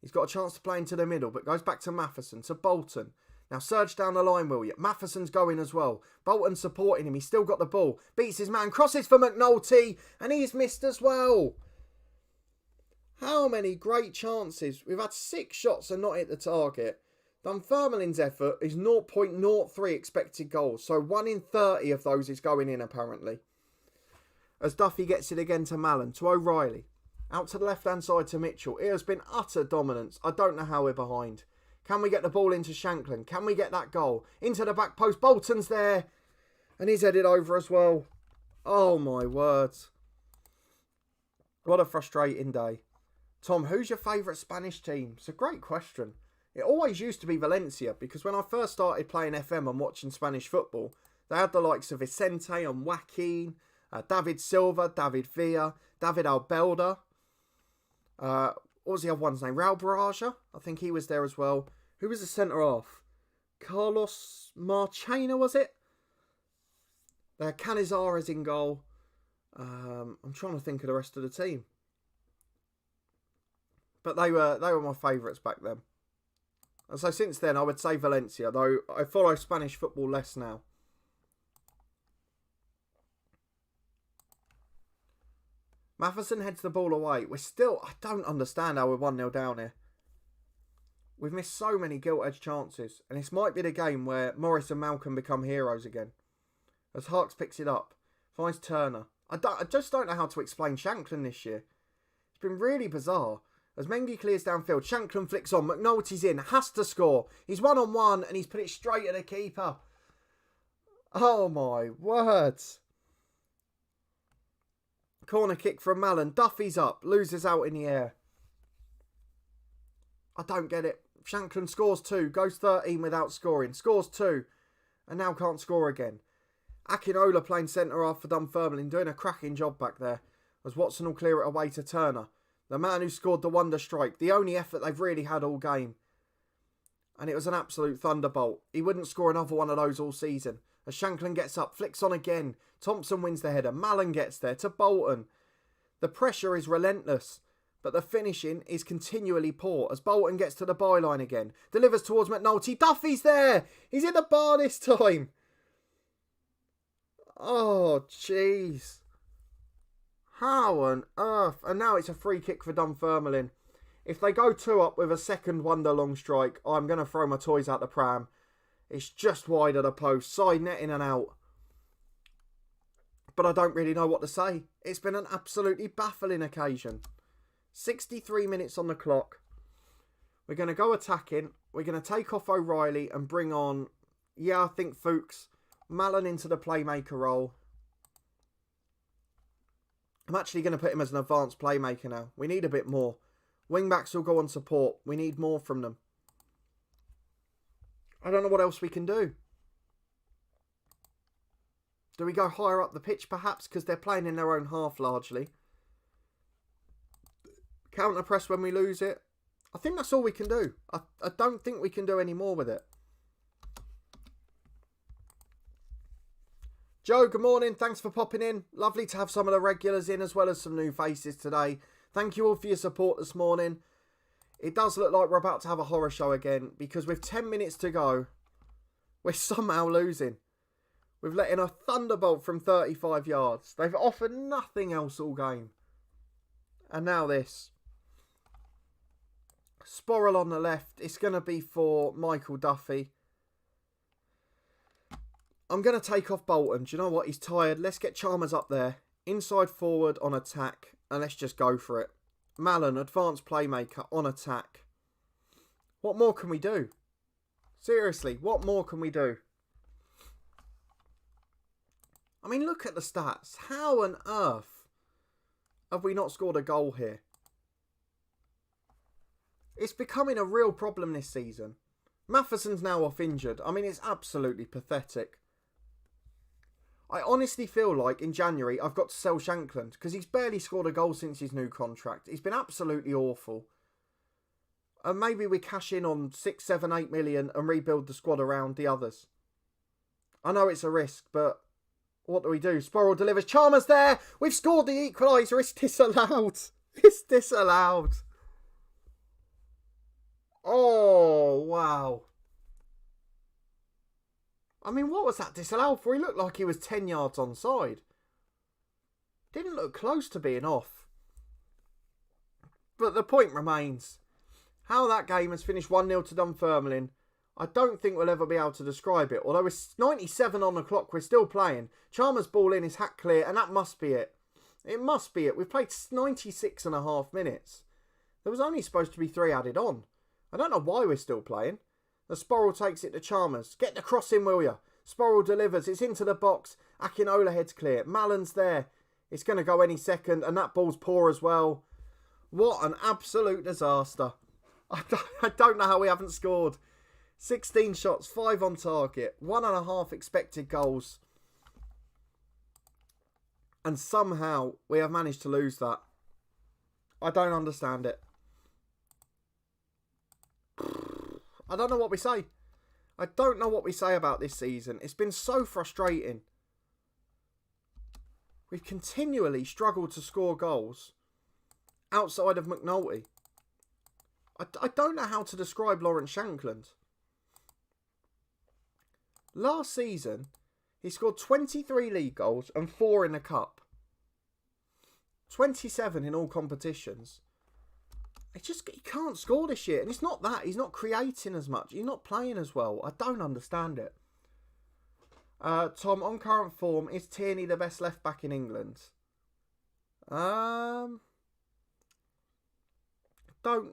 He's got a chance to play into the middle, but goes back to Matheson, to Bolton. Now surge down the line, will you? Matheson's going as well. Bolton supporting him. He's still got the ball. Beats his man. Crosses for McNulty. And he's missed as well. How many great chances. We've had 6 shots and not hit the target. Dunfermline's effort is 0.03 expected goals. So 1 in 30 of those is going in apparently. As Duffy gets it again to Mallon. To O'Reilly. Out to the left-hand side to Mitchell. It has been utter dominance. I don't know how we're behind. Can we get the ball into Shanklin? Can we get that goal? Into the back post. Bolton's there. And he's headed over as well. Oh, my words. What a frustrating day. Tom, who's your favourite Spanish team? It's a great question. It always used to be Valencia, because when I first started playing FM and watching Spanish football, they had the likes of Vicente and Joaquin, David Silva, David Villa, David Albelda. What was the other one's name? Raul Baraja? I think he was there as well. Who was the centre half? Carlos Marchena, was it? Canizares in goal. I'm trying to think of the rest of the team. But they were my favourites back then. And so since then, I would say Valencia, though I follow Spanish football less now. Matheson heads the ball away. I don't understand how we're 1-0 down here. We've missed so many gilt-edged chances. And this might be the game where Morris and Malcolm become heroes again. As Harks picks it up. Finds Turner. I just don't know how to explain Shanklin this year. It's been really bizarre. As Mengi clears downfield, Shanklin flicks on. McNulty's in. Has to score. He's 1-on-1 and he's put it straight at the keeper. Oh my words. Corner kick from Mallon. Duffy's up. Loses out in the air. I don't get it. Shanklin scores 2. Goes 13 without scoring. Scores 2. And now can't score again. Akinola playing centre half for Dunfermline. Doing a cracking job back there. As Watson will clear it away to Turner. The man who scored the wonder strike. The only effort they've really had all game. And it was an absolute thunderbolt. He wouldn't score another one of those all season. As Shankland gets up, flicks on again. Thompson wins the header. Mallon gets there to Bolton. The pressure is relentless, but the finishing is continually poor as Bolton gets to the byline again. Delivers towards McNulty. Duffy's there! He's in the bar this time! Oh, jeez. How on earth? And now it's a free kick for Dunfermline. If they go 2 up with a second wonder long strike, I'm going to throw my toys out the pram. It's just wide of the post. Side netting and out. But I don't really know what to say. It's been an absolutely baffling occasion. 63 minutes on the clock. We're going to go attacking. We're going to take off O'Reilly and bring on, I think Fuchs. Mallon into the playmaker role. I'm actually going to put him as an advanced playmaker now. We need a bit more. Wing-backs will go on support. We need more from them. I don't know what else we can do. Do we go higher up the pitch perhaps? Because they're playing in their own half largely. Counter press when we lose it. I think that's all we can do. I don't think we can do any more with it. Joe, good morning. Thanks for popping in. Lovely to have some of the regulars in as well as some new faces today. Thank you all for your support this morning. It does look like we're about to have a horror show again because with 10 minutes to go, we're somehow losing. We've let in a thunderbolt from 35 yards. They've offered nothing else all game. And now this. Sporrell on the left. It's going to be for Michael Duffy. I'm going to take off Bolton. Do you know what? He's tired. Let's get Chalmers up there. Inside forward on attack. And let's just go for it. Mallon, advanced playmaker on attack. What more can we do? Seriously, what more can we do? I mean, look at the stats. How on earth have we not scored a goal here? It's becoming a real problem this season. Matheson's now off injured. I mean, it's absolutely pathetic. I honestly feel like in January I've got to sell Shankland because he's barely scored a goal since his new contract. He's been absolutely awful. And maybe we cash in on 6, 7, 8 million and rebuild the squad around the others. I know it's a risk, but what do we do? Sporrell delivers. Chalmers there. We've scored the equaliser. It's disallowed. It's disallowed. Oh, wow. I mean, what was that disallowed for? He looked like he was 10 yards onside. Didn't look close to being off. But the point remains. How that game has finished 1-0 to Dunfermline, I don't think we'll ever be able to describe it. Although it's 97 on the clock, we're still playing. Chalmers' ball in, his hat clear, and that must be it. It must be it. We've played 96 and a half minutes. There was only supposed to be 3 added on. I don't know why we're still playing. The Sporrell takes it to Chalmers. Get the cross in, will you? Sporrell delivers. It's into the box. Akinola heads clear. Mallon's there. It's going to go any second. And that ball's poor as well. What an absolute disaster. I don't know how we haven't scored. 16 shots, 5 on target. 1.5 expected goals. And somehow we have managed to lose that. I don't understand it. I don't know what we say. I don't know what we say about this season. It's been so frustrating. We've continually struggled to score goals outside of McNulty. I don't know how to describe Lawrence Shankland. Last season, he scored 23 league goals and 4 in the cup. 27 in all competitions. He can't score this year. And it's not that. He's not creating as much. He's not playing as well. I don't understand it. Tom, on current form, is Tierney the best left back in England? Don't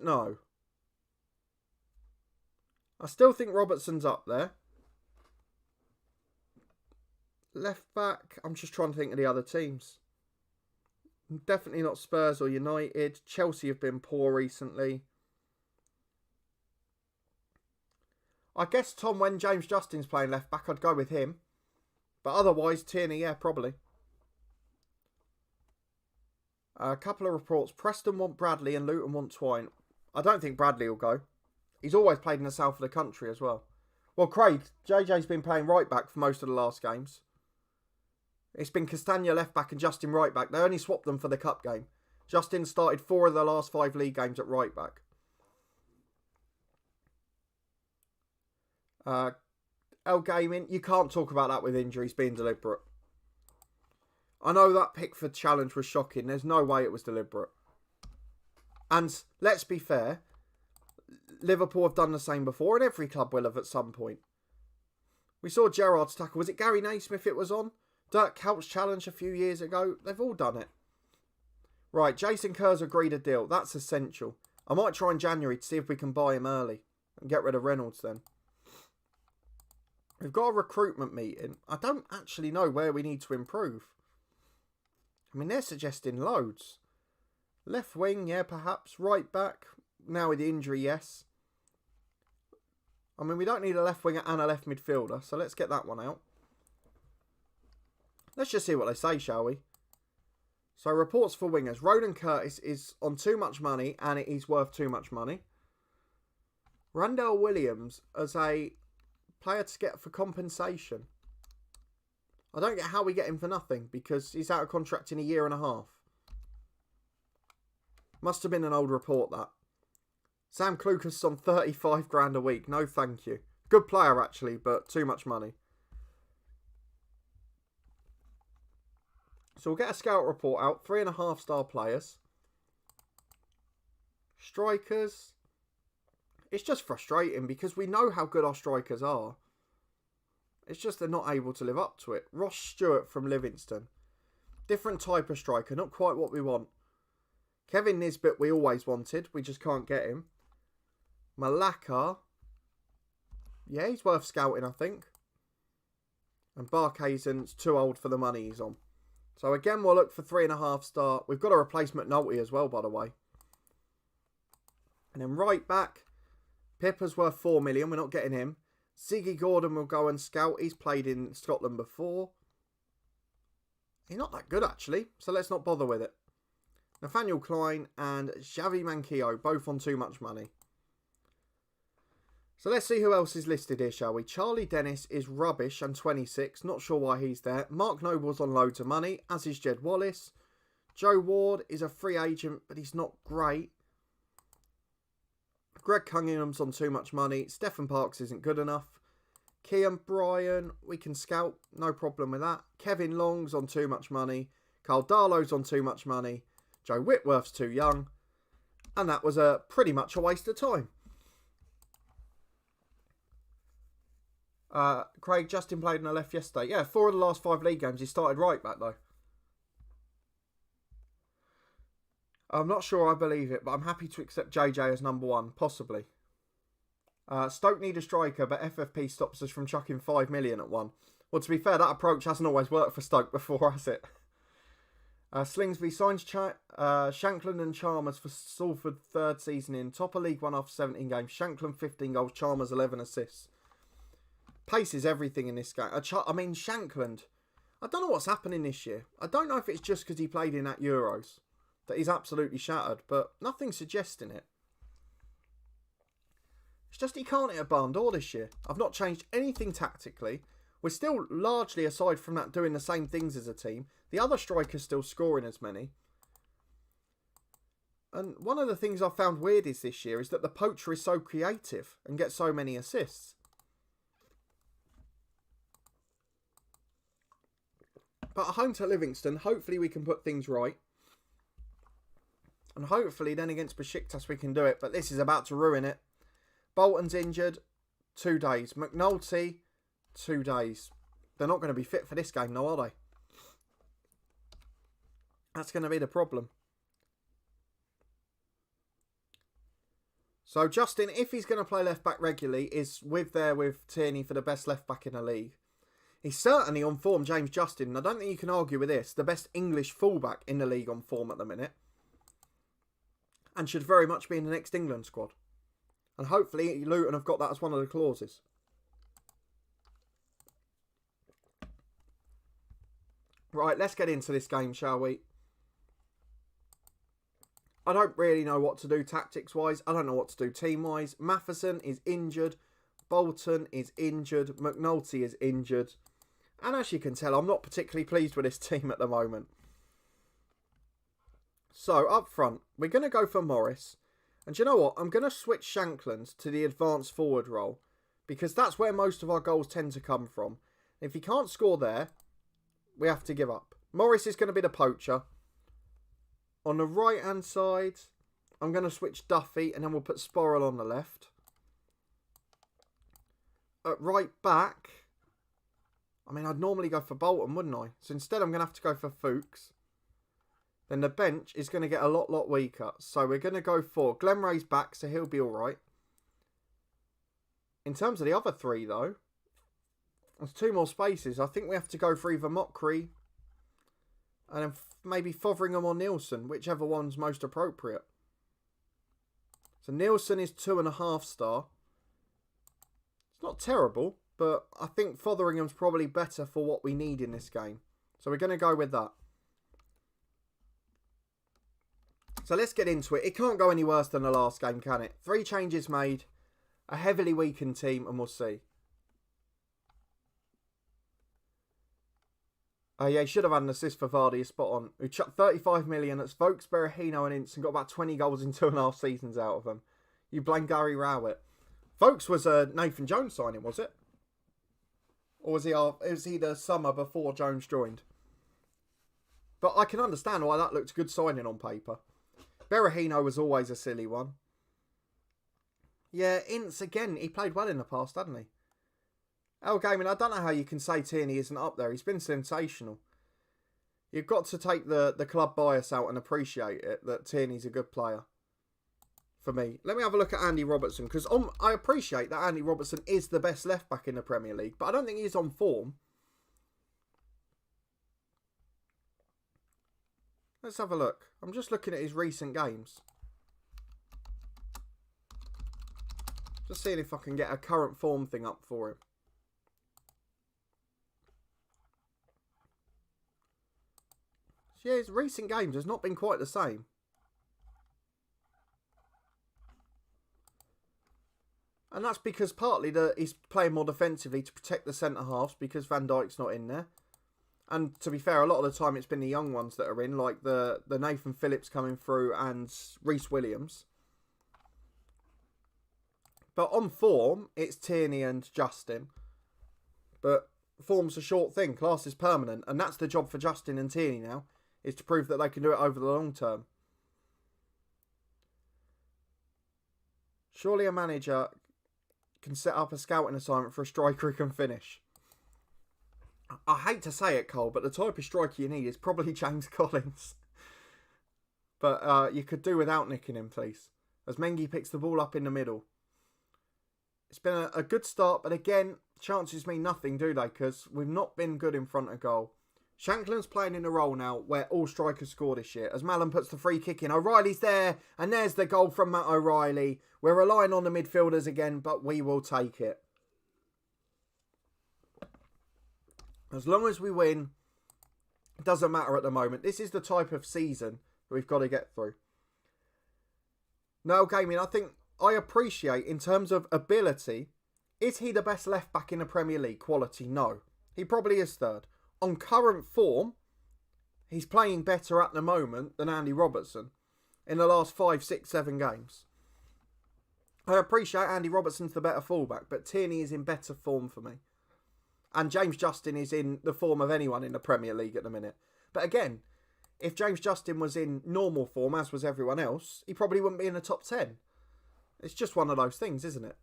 know. I still think Robertson's up there. Left back, I'm just trying to think of the other teams. Definitely not Spurs or United. Chelsea have been poor recently. I guess, Tom, when James Justin's playing left back, I'd go with him. But otherwise, Tierney, yeah, probably. A couple of reports. Preston want Bradley and Luton want Twine. I don't think Bradley will go. He's always played in the south of the country as well. Well, Craig, JJ's been playing right back for most of the last games. It's been Castagna left back and Justin right back. They only swapped them for the cup game. Justin started 4 of the last 5 league games at right back. El Gaming, you can't talk about that with injuries being deliberate. I know that Pickford challenge was shocking. There's no way it was deliberate. And let's be fair, Liverpool have done the same before, and every club will have at some point. We saw Gerrard's tackle. Was it Gary Naismith it was on? Dirk Coutts challenge a few years ago. They've all done it. Right, Jason Kerr's agreed a deal. That's essential. I might try in January to see if we can buy him early and get rid of Reynolds then. We've got a recruitment meeting. I don't actually know where we need to improve. I mean, they're suggesting loads. Left wing, yeah, perhaps. Right back. Now with the injury, yes. I mean, we don't need a left winger and a left midfielder, so let's get that one out. Let's just see what they say, shall we? So, reports for wingers. Ronan Curtis is on too much money, and it is worth too much money. Randall Williams as a player to get for compensation. I don't get how we get him for nothing, because he's out of contract in a year and a half. Must have been an old report, that. Sam Klukas on 35 grand a week. No, thank you. Good player, actually, but too much money. So we'll get a scout report out. 3.5 star players. Strikers. It's just frustrating because we know how good our strikers are. It's just they're not able to live up to it. Ross Stewart from Livingston. Different type of striker. Not quite what we want. Kevin Nisbet we always wanted. We just can't get him. Malacca. Yeah, he's worth scouting, I think. And Barkhuizen's too old for the money he's on. So again, we'll look for 3.5 star. We've got a replacement McNulty as well, by the way. And then right back, Pippa's worth 4 million. We're not getting him. Ziggy Gordon will go and scout. He's played in Scotland before. He's not that good, actually. So let's not bother with it. Nathaniel Klein and Xavi Manquillo, both on too much money. So let's see who else is listed here, shall we? Charlie Dennis is rubbish and 26. Not sure why he's there. Mark Noble's on loads of money, as is Jed Wallace. Joe Ward is a free agent, but he's not great. Greg Cunningham's on too much money. Stephen Parks isn't good enough. Kean Bryan, we can scout. No problem with that. Kevin Long's on too much money. Carl Darlow's on too much money. Joe Whitworth's too young. And that was pretty much a waste of time. Craig, Justin played on the left yesterday. Yeah, 4 of the last 5 league games he started right back though. I'm not sure I believe it, but I'm happy to accept JJ as number 1, possibly. Stoke need a striker, but FFP stops us from chucking 5 million at one. Well, to be fair, that approach hasn't always worked for Stoke before, has it? Slingsby signs Shankland and Chalmers for Salford 3rd season in. Top of League 1 after 17 games. Shankland 15 goals, Chalmers 11 assists. Pace is everything in this game. I mean, Shankland. I don't know what's happening this year. I don't know if it's just because he played in that Euros that he's absolutely shattered, but nothing's suggesting it. It's just he can't hit a barn door this year. I've not changed anything tactically. We're still largely, aside from that, doing the same things as a team. The other striker's still scoring as many. And one of the things I've found weird is this year is that the poacher is so creative and gets so many assists. But at home to Livingston, hopefully we can put things right. And hopefully then against Besiktas we can do it. But this is about to ruin it. Bolton's injured. 2 days. McNulty, 2 days. They're not going to be fit for this game, no, are they? That's going to be the problem. So Justin, if he's going to play left back regularly, is with Tierney for the best left back in the league. He's certainly on form, James Justin. And I don't think you can argue with this. The best English fullback in the league on form at the minute. And should very much be in the next England squad. And hopefully Luton have got that as one of the clauses. Right, let's get into this game, shall we? I don't really know what to do tactics-wise. I don't know what to do team-wise. Matheson is injured. Bolton is injured. McNulty is injured. And as you can tell, I'm not particularly pleased with this team at the moment. So, up front, we're going to go for Morris. And do you know what? I'm going to switch Shankland to the advanced forward role. Because that's where most of our goals tend to come from. If he can't score there, we have to give up. Morris is going to be the poacher. On the right-hand side, I'm going to switch Duffy and then we'll put Sporrell on the left. At right back, I mean, I'd normally go for Bolton, wouldn't I? So instead, I'm going to have to go for Fuchs. Then the bench is going to get a lot weaker. So we're going to go for Glenn Ray's back, so he'll be all right. In terms of the other three, though, there's two more spaces. I think we have to go for either Mockery and then maybe Fotheringham or Nielsen, whichever one's most appropriate. So Nielsen is 2.5 star. It's not terrible, but I think Fotheringham's probably better for what we need in this game. So we're going to go with that. So let's get into it. It can't go any worse than the last game, can it? 3 changes made, a heavily weakened team, and we'll see. Yeah, he should have had an assist for Vardy, a spot on. Who chucked 35 million. That's Vokes, Berahino and Ince and got about 20 goals in 2.5 seasons out of them. You blame Gary Rowett. Vokes was a Nathan Jones signing, was it? Or was he the summer before Jones joined? But I can understand why that looked a good signing on paper. Berahino was always a silly one. Yeah, Ince again. He played well in the past, hadn't he? El Gaming, I don't know how you can say Tierney isn't up there. He's been sensational. You've got to take the club bias out and appreciate it, that Tierney's a good player. For me. Let me have a look at Andy Robertson, because I appreciate that Andy Robertson is the best left back in the Premier League, but I don't think he's on form. Let's have a look. I'm just looking at his recent games. Just seeing if I can get a current form thing up for him. Yeah, his recent games has not been quite the same. And that's because partly he's playing more defensively to protect the centre-halves because Van Dijk's not in there. And to be fair, a lot of the time it's been the young ones that are in, like the Nathan Phillips coming through and Reece Williams. But on form, it's Tierney and Justin. But form's a short thing. Class is permanent. And that's the job for Justin and Tierney now, is to prove that they can do it over the long term. Surely a manager can set up a scouting assignment for a striker who can finish. I hate to say it, Cole, but the type of striker you need is probably James Collins. But you could do without nicking him, please. As Mengi picks the ball up in the middle. It's been a good start, but again, chances mean nothing, do they? Because we've not been good in front of goal. Shankland's playing in a role now where all strikers score this year. As Mallon puts the free kick in. O'Reilly's there. And there's the goal from Matt O'Reilly. We're relying on the midfielders again, but we will take it. As long as we win, it doesn't matter at the moment. This is the type of season that we've got to get through. No, Gaming, I think I appreciate in terms of ability. Is he the best left back in the Premier League? Quality? No. He probably is third. On current form, he's playing better at the moment than Andy Robertson in the last 5, 6, 7 games. I appreciate Andy Robertson's the better fullback, but Tierney is in better form for me. And James Justin is in the form of anyone in the Premier League at the minute. But again, if James Justin was in normal form, as was everyone else, he probably wouldn't be in the top 10. It's just one of those things, isn't it?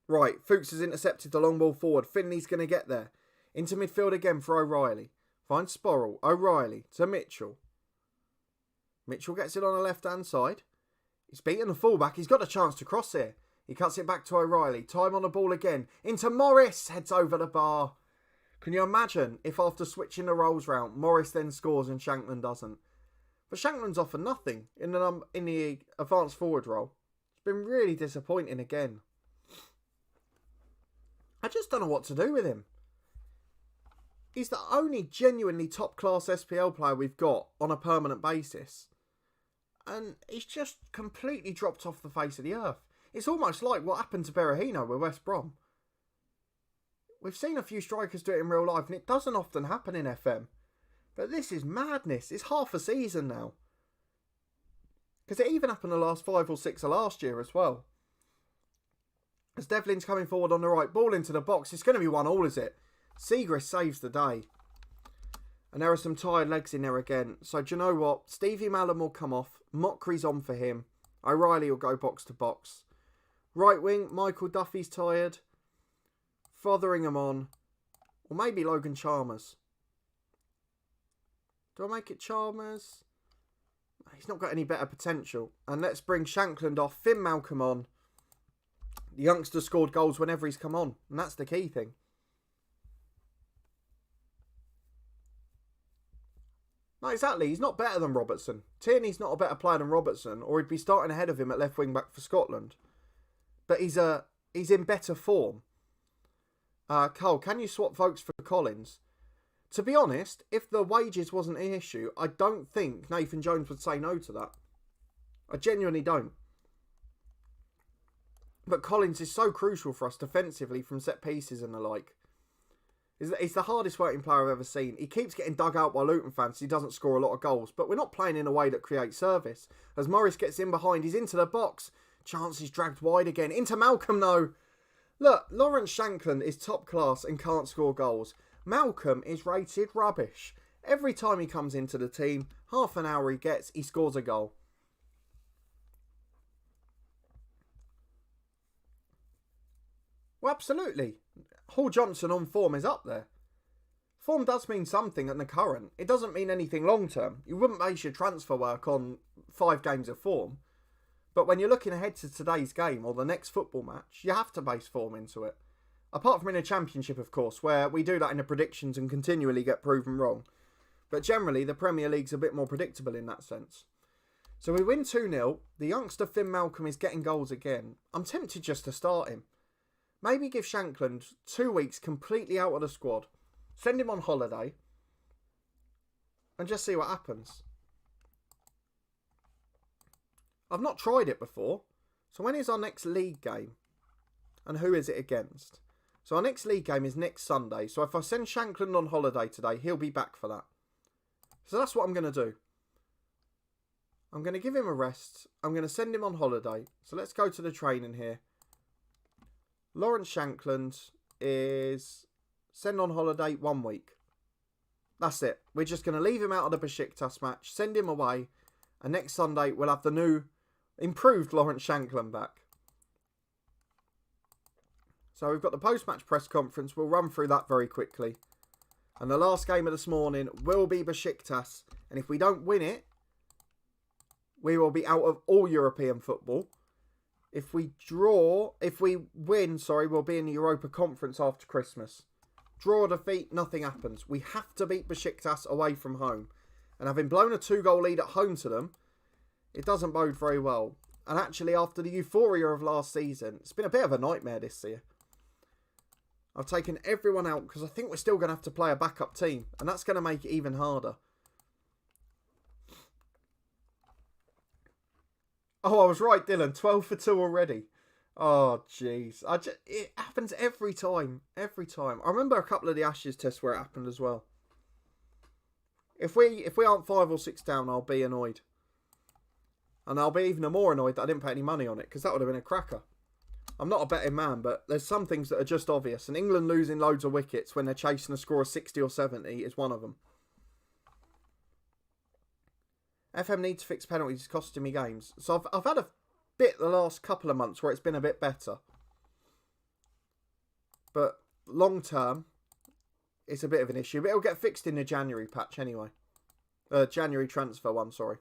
Right, Fuchs has intercepted the long ball forward. Finley's going to get there. Into midfield again for O'Reilly. Finds Sporrell. O'Reilly to Mitchell. Mitchell gets it on the left-hand side. He's beaten the fullback. He's got a chance to cross here. He cuts it back to O'Reilly. Time on the ball again. Into Morris. Heads over the bar. Can you imagine if after switching the roles round, Morris then scores and Shankland doesn't? But Shankland's offered nothing in the advanced forward role. It's been really disappointing again. I just don't know what to do with him. He's the only genuinely top-class SPL player we've got on a permanent basis. and he's just completely dropped off the face of the earth. It's almost like what happened to Berahino with West Brom. We've seen a few strikers do it in real life, and it doesn't often happen in FM. But this is madness. It's half a season now. Because it even happened the last 5 or 6 of last year as well. As Devlin's coming forward on the right, ball into the box. It's going to be 1-1, is it? Siegrist saves the day. And there are some tired legs in there again. So do you know what? Stevie Mallam will come off. Mockery's on for him. O'Reilly will go box to box. Right wing, Michael Duffy's tired. Fotheringham on. Or maybe Logan Chalmers. Do I make it Chalmers? He's not got any better potential. And let's bring Shankland off. Finn Malcolm on. The youngster scored goals whenever he's come on. And that's the key thing. No, exactly. He's not better than Robertson. Tierney's not a better player than Robertson, or he'd be starting ahead of him at left wing back for Scotland. But he's in better form. Cole, can you swap Vokes for Collins? To be honest, if the wages wasn't an issue, I don't think Nathan Jones would say no to that. I genuinely don't. But Collins is so crucial for us defensively from set pieces and the like. He's the hardest working player I've ever seen. He keeps getting dug out by Luton fans. He doesn't score a lot of goals. But we're not playing in a way that creates service. As Morris gets in behind, he's into the box. Chance is dragged wide again. Into Malcolm, no. Look, Lawrence Shankland is top class and can't score goals. Malcolm is rated rubbish. Every time he comes into the team, half an hour he gets, he scores a goal. Well, absolutely. Hall Johnson on form is up there. Form does mean something at the current. It doesn't mean anything long term. You wouldn't base your transfer work on 5 games of form. But when you're looking ahead to today's game or the next football match, you have to base form into it. Apart from in a championship, of course, where we do that in the predictions and continually get proven wrong. But generally, the Premier League's a bit more predictable in that sense. So we win 2-0. The youngster Finn Malcolm is getting goals again. I'm tempted just to start him. Maybe give Shankland 2 weeks completely out of the squad. Send him on holiday. And just see what happens. I've not tried it before. So when is our next league game? And who is it against? So our next league game is next Sunday. So if I send Shankland on holiday today, he'll be back for that. So that's what I'm going to do. I'm going to give him a rest. I'm going to send him on holiday. So let's go to the training here. Lawrence Shankland is send on holiday 1 week. That's it. We're just going to leave him out of the Besiktas match, send him away, and next Sunday we'll have the new, improved Lawrence Shankland back. So we've got the post-match press conference. We'll run through that very quickly. And the last game of this morning will be Besiktas. And if we don't win it, we will be out of all European football. If we win, we'll be in the Europa Conference after Christmas. Draw or defeat, nothing happens. We have to beat Besiktas away from home. And having blown a 2-goal lead at home to them, it doesn't bode very well. And actually, after the euphoria of last season, it's been a bit of a nightmare this year. I've taken everyone out because I think we're still going to have to play a backup team. And that's going to make it even harder. Oh, I was right, Dylan. 12 for 2 already. Oh, jeez. It happens every time. Every time. I remember a couple of the Ashes tests where it happened as well. If we aren't 5 or 6 down, I'll be annoyed. And I'll be even more annoyed that I didn't put any money on it, because that would have been a cracker. I'm not a betting man, but there's some things that are just obvious. And England losing loads of wickets when they're chasing a score of 60 or 70 is one of them. FM needs to fix penalties. It's costing me games. So I've had a bit the last couple of months where it's been a bit better. But long term, it's a bit of an issue. But it'll get fixed in the January patch anyway. January transfer one, sorry.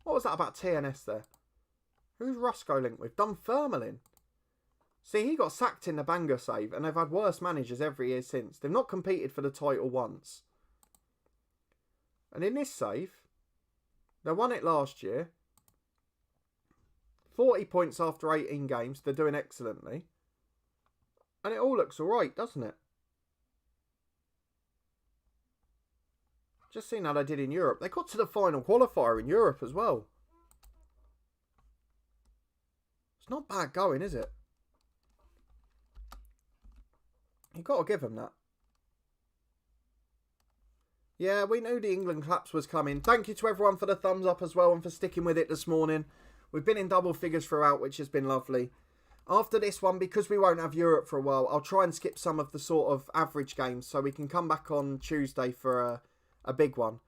What was that about TNS there? Who's Rusco linked with? Dunfermline. See, he got sacked in the Bangor save, and they've had worse managers every year since. They've not competed for the title once. And in this save, they won it last year. 40 points after 18 games. They're doing excellently. And it all looks alright, doesn't it? Just seeing how they did in Europe. They got to the final qualifier in Europe as well. It's not bad going, is it? You've got to give them that. Yeah, we knew the England claps was coming. Thank you to everyone for the thumbs up as well and for sticking with it this morning. We've been in double figures throughout, which has been lovely. After this one, because we won't have Europe for a while, I'll try and skip some of the sort of average games so we can come back on Tuesday for a big one.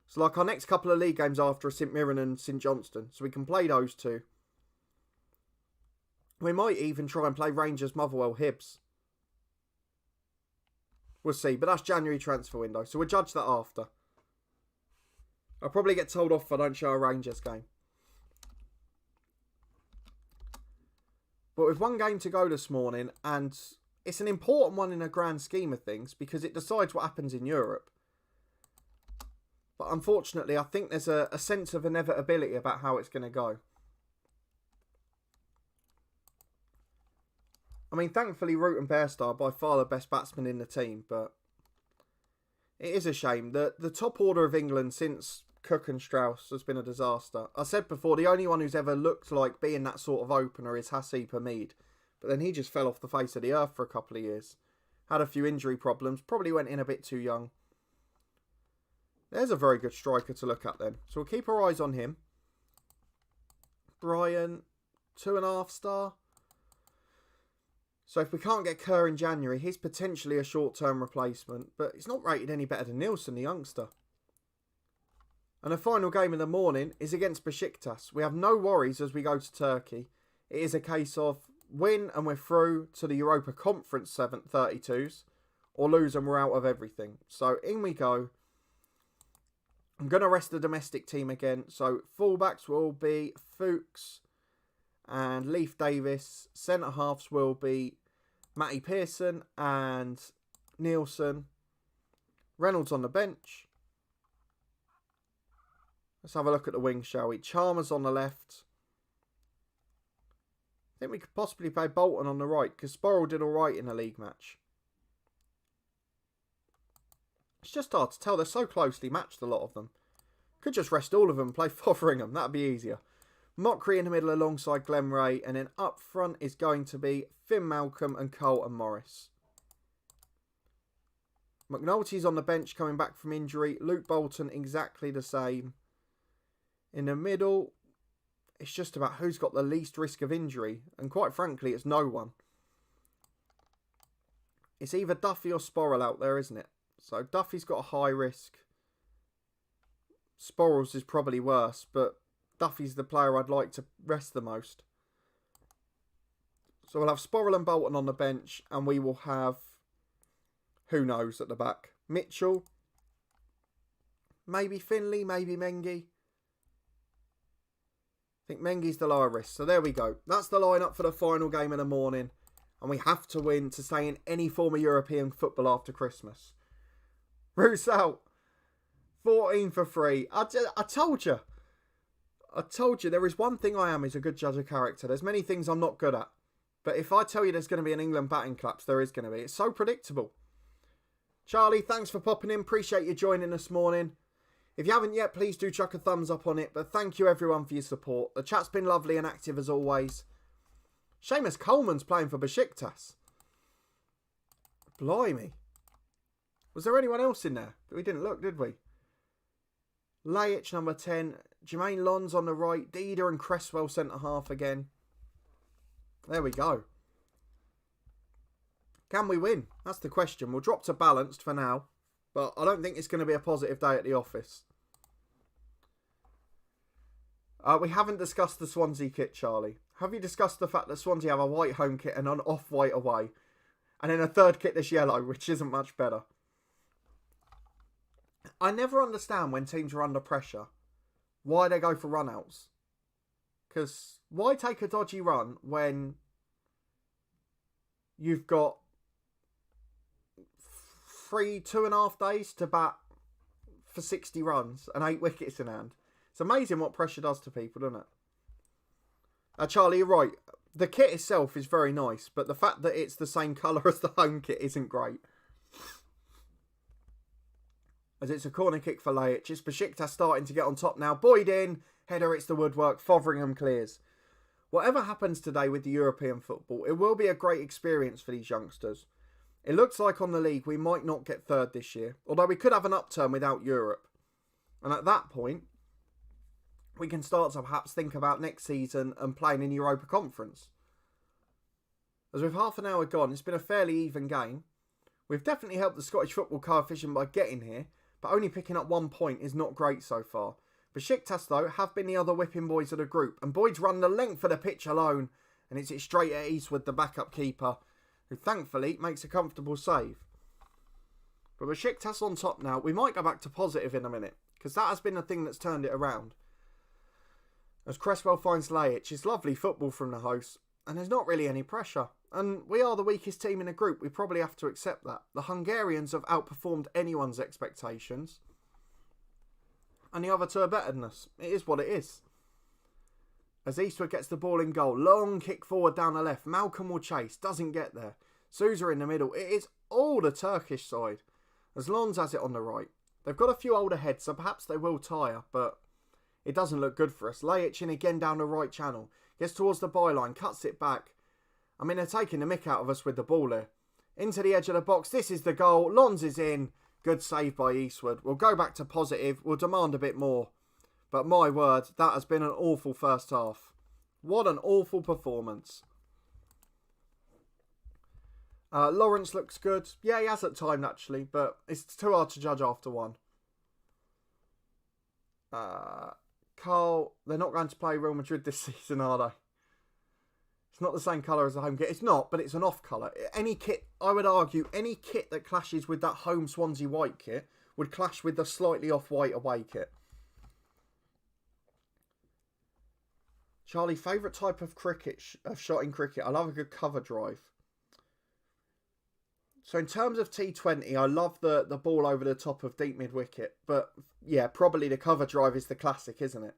So like our next couple of league games after are St Mirren and St Johnstone. So we can play those two. We might even try and play Rangers, Motherwell, Hibs. We'll see, but that's January transfer window, so we'll judge that after. I'll probably get told off if I don't show a Rangers game. But with one game to go this morning, and it's an important one in a grand scheme of things because it decides what happens in Europe. But unfortunately, I think there's a sense of inevitability about how it's going to go. I mean, thankfully, Root and Bairstow are by far the best batsmen in the team, but it is a shame. The top order of England since Cook and Strauss has been a disaster. I said before, the only one who's ever looked like being that sort of opener is Hasib Hamid, but then he just fell off the face of the earth for a couple of years. Had a few injury problems, probably went in a bit too young. There's a very good striker to look at then. So we'll keep our eyes on him. Brian, 2.5 star. So if we can't get Kerr in January, he's potentially a short-term replacement, but he's not rated any better than Nielsen, the youngster. And the final game in the morning is against Besiktas. We have no worries as we go to Turkey. It is a case of win and we're through to the Europa Conference 32s, or lose and we're out of everything. So in we go. I'm going to rest the domestic team again. So fullbacks will be Fuchs and Leif Davis. Centre halves will be Matty Pearson and Nielsen. Reynolds on the bench. Let's have a look at the wings, shall we? Chalmers on the left. I think we could possibly play Bolton on the right because Sporrell did alright in the league match. It's just hard to tell. They're so closely matched, a lot of them. Could just rest all of them and play Fotheringham. That'd be easier. Mockery in the middle alongside Glenn Ray. And then up front is going to be Finn Malcolm and Carlton Morris. McNulty's on the bench coming back from injury. Luke Bolton exactly the same. In the middle, it's just about who's got the least risk of injury. And quite frankly, it's no one. It's either Duffy or Sporrell out there, isn't it? So Duffy's got a high risk. Sporrell's is probably worse, but Duffy's the player I'd like to rest the most. So we'll have Sporrell and Bolton on the bench, and we will have, who knows, at the back. Mitchell, maybe Finley, maybe Mengi. I think Mengi's the lower risk. So there we go. That's the lineup for the final game in the morning. And we have to win to stay in any form of European football after Christmas. Roos out. 14 for 3. I told you. I told you. There is one thing I am is a good judge of character. There's many things I'm not good at. But if I tell you there's going to be an England batting collapse, there is going to be. It's so predictable. Charlie, thanks for popping in. Appreciate you joining this morning. If you haven't yet, please do chuck a thumbs up on it. But thank you everyone for your support. The chat's been lovely and active as always. Seamus Coleman's playing for Besiktas. Blimey. Was there anyone else in there? We didn't look, did we? Lajic, number 10. Jermaine Lons on the right. Dida and Cresswell centre half again. There we go. Can we win? That's the question. We'll drop to balanced for now. But I don't think it's going to be a positive day at the office. We haven't discussed the Swansea kit, Charlie. Have you discussed the fact that Swansea have a white home kit and an off-white away? And then a third kit that's yellow, which isn't much better. I never understand when teams are under pressure why they go for run-outs. Because why take a dodgy run when you've got 2.5 days to bat for 60 runs and 8 wickets in hand? It's amazing what pressure does to people, isn't it? Charlie, you're right. The kit itself is very nice, but the fact that it's the same colour as the home kit isn't great. as it's a corner kick for Laic. It's Besiktas starting to get on top now. Boyd in, header hits the woodwork, Fotheringham clears. Whatever happens today with the European football, it will be a great experience for these youngsters. It looks like on the league we might not get third this year, although we could have an upturn without Europe. And at that point, we can start to perhaps think about next season and playing in Europa Conference. As with half an hour gone, it's been a fairly even game. We've definitely helped the Scottish football coefficient by getting here, but only picking up 1 point is not great so far. Besiktas, though, have been the other whipping boys of the group, and Boyd's run the length of the pitch alone, and it's it straight at Eastwood, the backup keeper, who thankfully makes a comfortable save. But Besiktas on top now. We might go back to positive in a minute, because that has been the thing that's turned it around. As Cresswell finds Laic, it's lovely football from the hosts, and there's not really any pressure. And we are the weakest team in the group. We probably have to accept that. The Hungarians have outperformed anyone's expectations. And the other two are better than us. It is what it is. As Eastwood gets the ball in goal. Long kick forward down the left. Malcolm will chase. Doesn't get there. Souza in the middle. It is all the Turkish side. As Lons has it on the right. They've got a few older heads, so perhaps they will tire. But it doesn't look good for us. Laic in again down the right channel. Gets towards the byline. Cuts it back. I mean, they're taking the mick out of us with the ball here. Into the edge of the box. This is the goal. Lons is in. Good save by Eastwood. We'll go back to positive. We'll demand a bit more. But my word, that has been an awful first half. What an awful performance. Lawrence looks good. Yeah, he has at times actually, but it's too hard to judge after one. Carl, they're not going to play Real Madrid this season, are they? It's not the same colour as the home kit. It's not, but it's an off colour. Any kit, I would argue, any kit that clashes with that home Swansea white kit would clash with the slightly off-white away kit. Charlie, favourite type of shot in cricket? I love a good cover drive. So in terms of T20, I love the ball over the top of deep mid-wicket. But yeah, probably the cover drive is the classic, isn't it?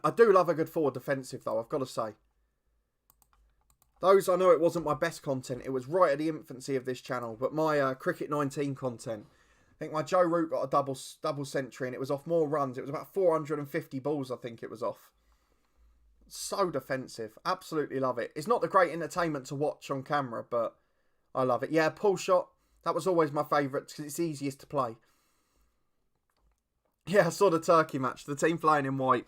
I do love a good forward defensive, though, I've got to say. Those, I know it wasn't my best content. It was right at the infancy of this channel. But my Cricket 19 content, I think my Joe Root got a double century and it was off more runs. It was about 450 balls, I think it was off. So defensive. Absolutely love it. It's not the great entertainment to watch on camera, but I love it. Yeah, pull shot. That was always my favourite because it's easiest to play. Yeah, I saw the Turkey match. The team playing in white.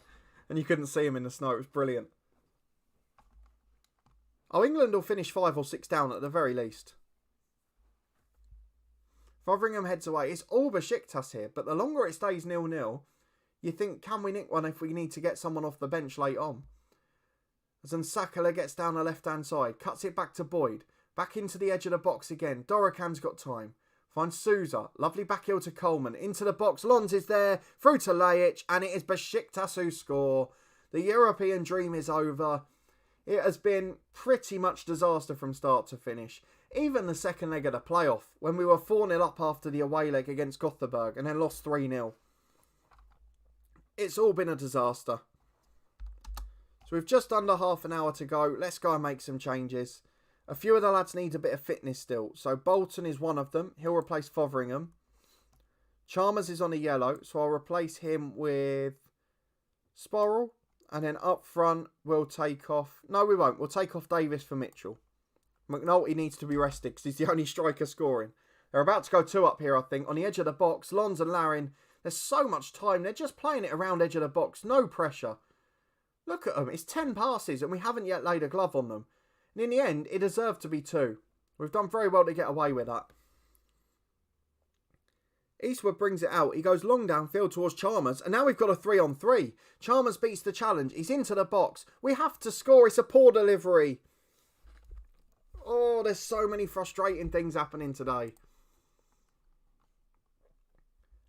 And you couldn't see him in the snow. It was brilliant. Oh, England will finish 5 or 6 down at the very least. Fotheringham heads away. It's all Besiktas here. But the longer it stays 0-0, you think, can we nick one if we need to get someone off the bench late on? As Nsakala gets down the left-hand side. Cuts it back to Boyd. Back into the edge of the box again. Dorokan's got time. Finds Souza. Lovely back heel to Coleman. Into the box. Lons is there. Through to Laic. And it is Besiktas who score. The European dream is over. It has been pretty much disaster from start to finish. Even the second leg of the playoff. When we were 4-0 up after the away leg against Gothenburg. And then lost 3-0. It's all been a disaster. So we've just under half an hour to go. Let's go and make some changes. A few of the lads need a bit of fitness still. So Bolton is one of them. He'll replace Fotheringham. Chalmers is on a yellow. So I'll replace him with Sporrell. And then up front, we'll take off... No, we won't. We'll take off Davis for Mitchell. McNulty needs to be rested because he's the only striker scoring. They're about to go 2 up here, I think. On the edge of the box, Lons and Larin. There's so much time. They're just playing it around edge of the box. No pressure. Look at them. It's 10 passes and we haven't yet laid a glove on them. And in the end, it deserved to be 2. We've done very well to get away with that. Eastwood brings it out. He goes long downfield towards Chalmers. And now we've got a 3-on-3. Chalmers beats the challenge. He's into the box. We have to score. It's a poor delivery. Oh, there's so many frustrating things happening today.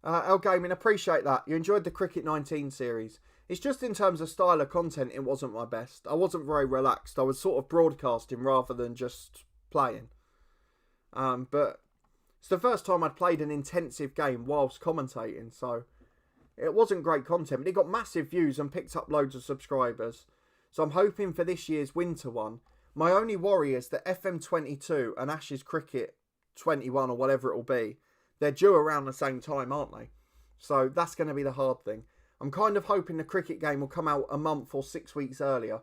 El Gaming, appreciate that. You enjoyed the Cricket 19 series. It's just in terms of style of content, it wasn't my best. I wasn't very relaxed. I was sort of broadcasting rather than just playing. But it's the first time I'd played an intensive game whilst commentating, so it wasn't great content. But it got massive views and picked up loads of subscribers. So I'm hoping for this year's winter one. My only worry is that FM22 and Ashes Cricket 21 or whatever it will be, they're due around the same time, aren't they? So that's going to be the hard thing. I'm kind of hoping the cricket game will come out a month or 6 weeks earlier,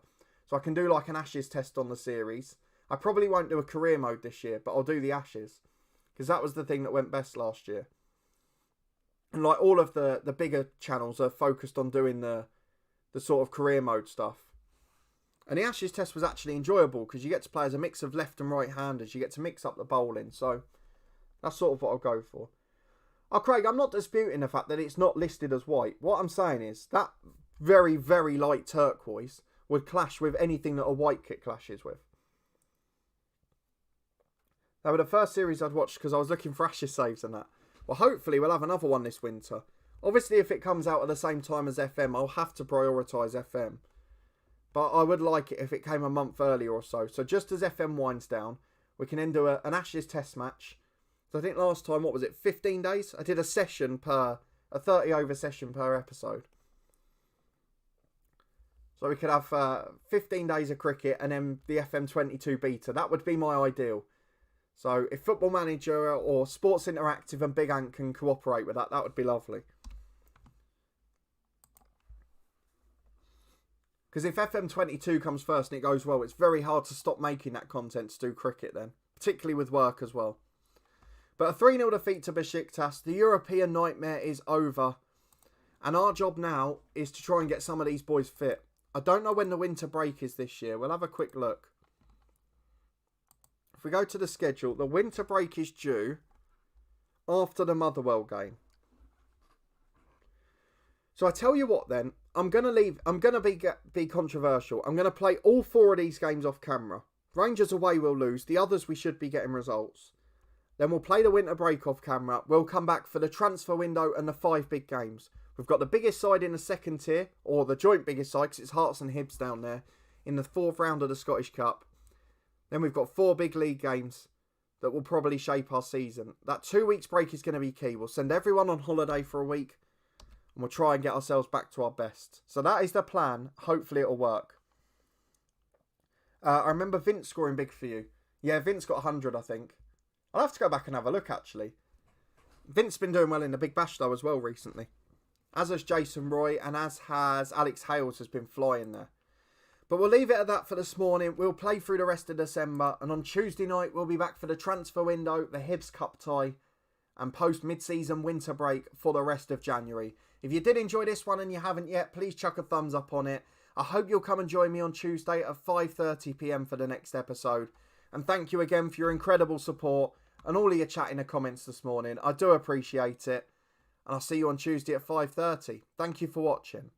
so I can do like an Ashes test on the series. I probably won't do a career mode this year, but I'll do the Ashes, because that was the thing that went best last year. And like all of the bigger channels are focused on doing the sort of career mode stuff. And the Ashes test was actually enjoyable, because you get to play as a mix of left and right handers. You get to mix up the bowling, so that's sort of what I'll go for. Oh, Craig, I'm not disputing the fact that it's not listed as white. What I'm saying is that very, very light turquoise would clash with anything that a white kit clashes with. That were the first series I'd watched because I was looking for Ashes saves and that. Well, hopefully we'll have another one this winter. Obviously, if it comes out at the same time as FM, I'll have to prioritise FM. But I would like it if it came a month earlier or so. So just as FM winds down, we can then do an Ashes test match. So I think last time, what was it, 15 days? I did a 30 over session per episode. So we could have 15 days of cricket and then the FM22 beta. That would be my ideal. So if Football Manager or Sports Interactive and Big Ant can cooperate with that, that would be lovely. Because if FM22 comes first and it goes well, it's very hard to stop making that content to do cricket then. Particularly with work as well. But a 3-0 defeat to Besiktas. The European nightmare is over. And our job now is to try and get some of these boys fit. I don't know when the winter break is this year. We'll have a quick look. If we go to the schedule, the winter break is due after the Motherwell game. So I tell you what then, I'm going to be controversial. I'm going to play all 4 of these games off camera. Rangers away we'll lose. The others we should be getting results. Then we'll play the winter break off camera. We'll come back for the transfer window and the 5 big games. We've got the biggest side in the second tier, or the joint biggest side, because it's Hearts and Hibs down there, in the 4th round of the Scottish Cup. Then we've got 4 big league games that will probably shape our season. That 2 weeks break is going to be key. We'll send everyone on holiday for a week, and we'll try and get ourselves back to our best. So that is the plan. Hopefully it'll work. I remember Vince scoring big for you. Yeah, Vince got 100, I think. I'll have to go back and have a look, actually. Vince's been doing well in the Big Bash, though, as well, recently. As has Jason Roy, and as has Alex Hales, has been flying there. But we'll leave it at that for this morning. We'll play through the rest of December, and on Tuesday night, we'll be back for the transfer window, the Hibs Cup tie, and post-mid-season winter break for the rest of January. If you did enjoy this one and you haven't yet, please chuck a thumbs up on it. I hope you'll come and join me on Tuesday at 5:30 PM for the next episode. And thank you again for your incredible support and all of your chat in the comments this morning. I do appreciate it. And I'll see you on Tuesday at 5:30. Thank you for watching.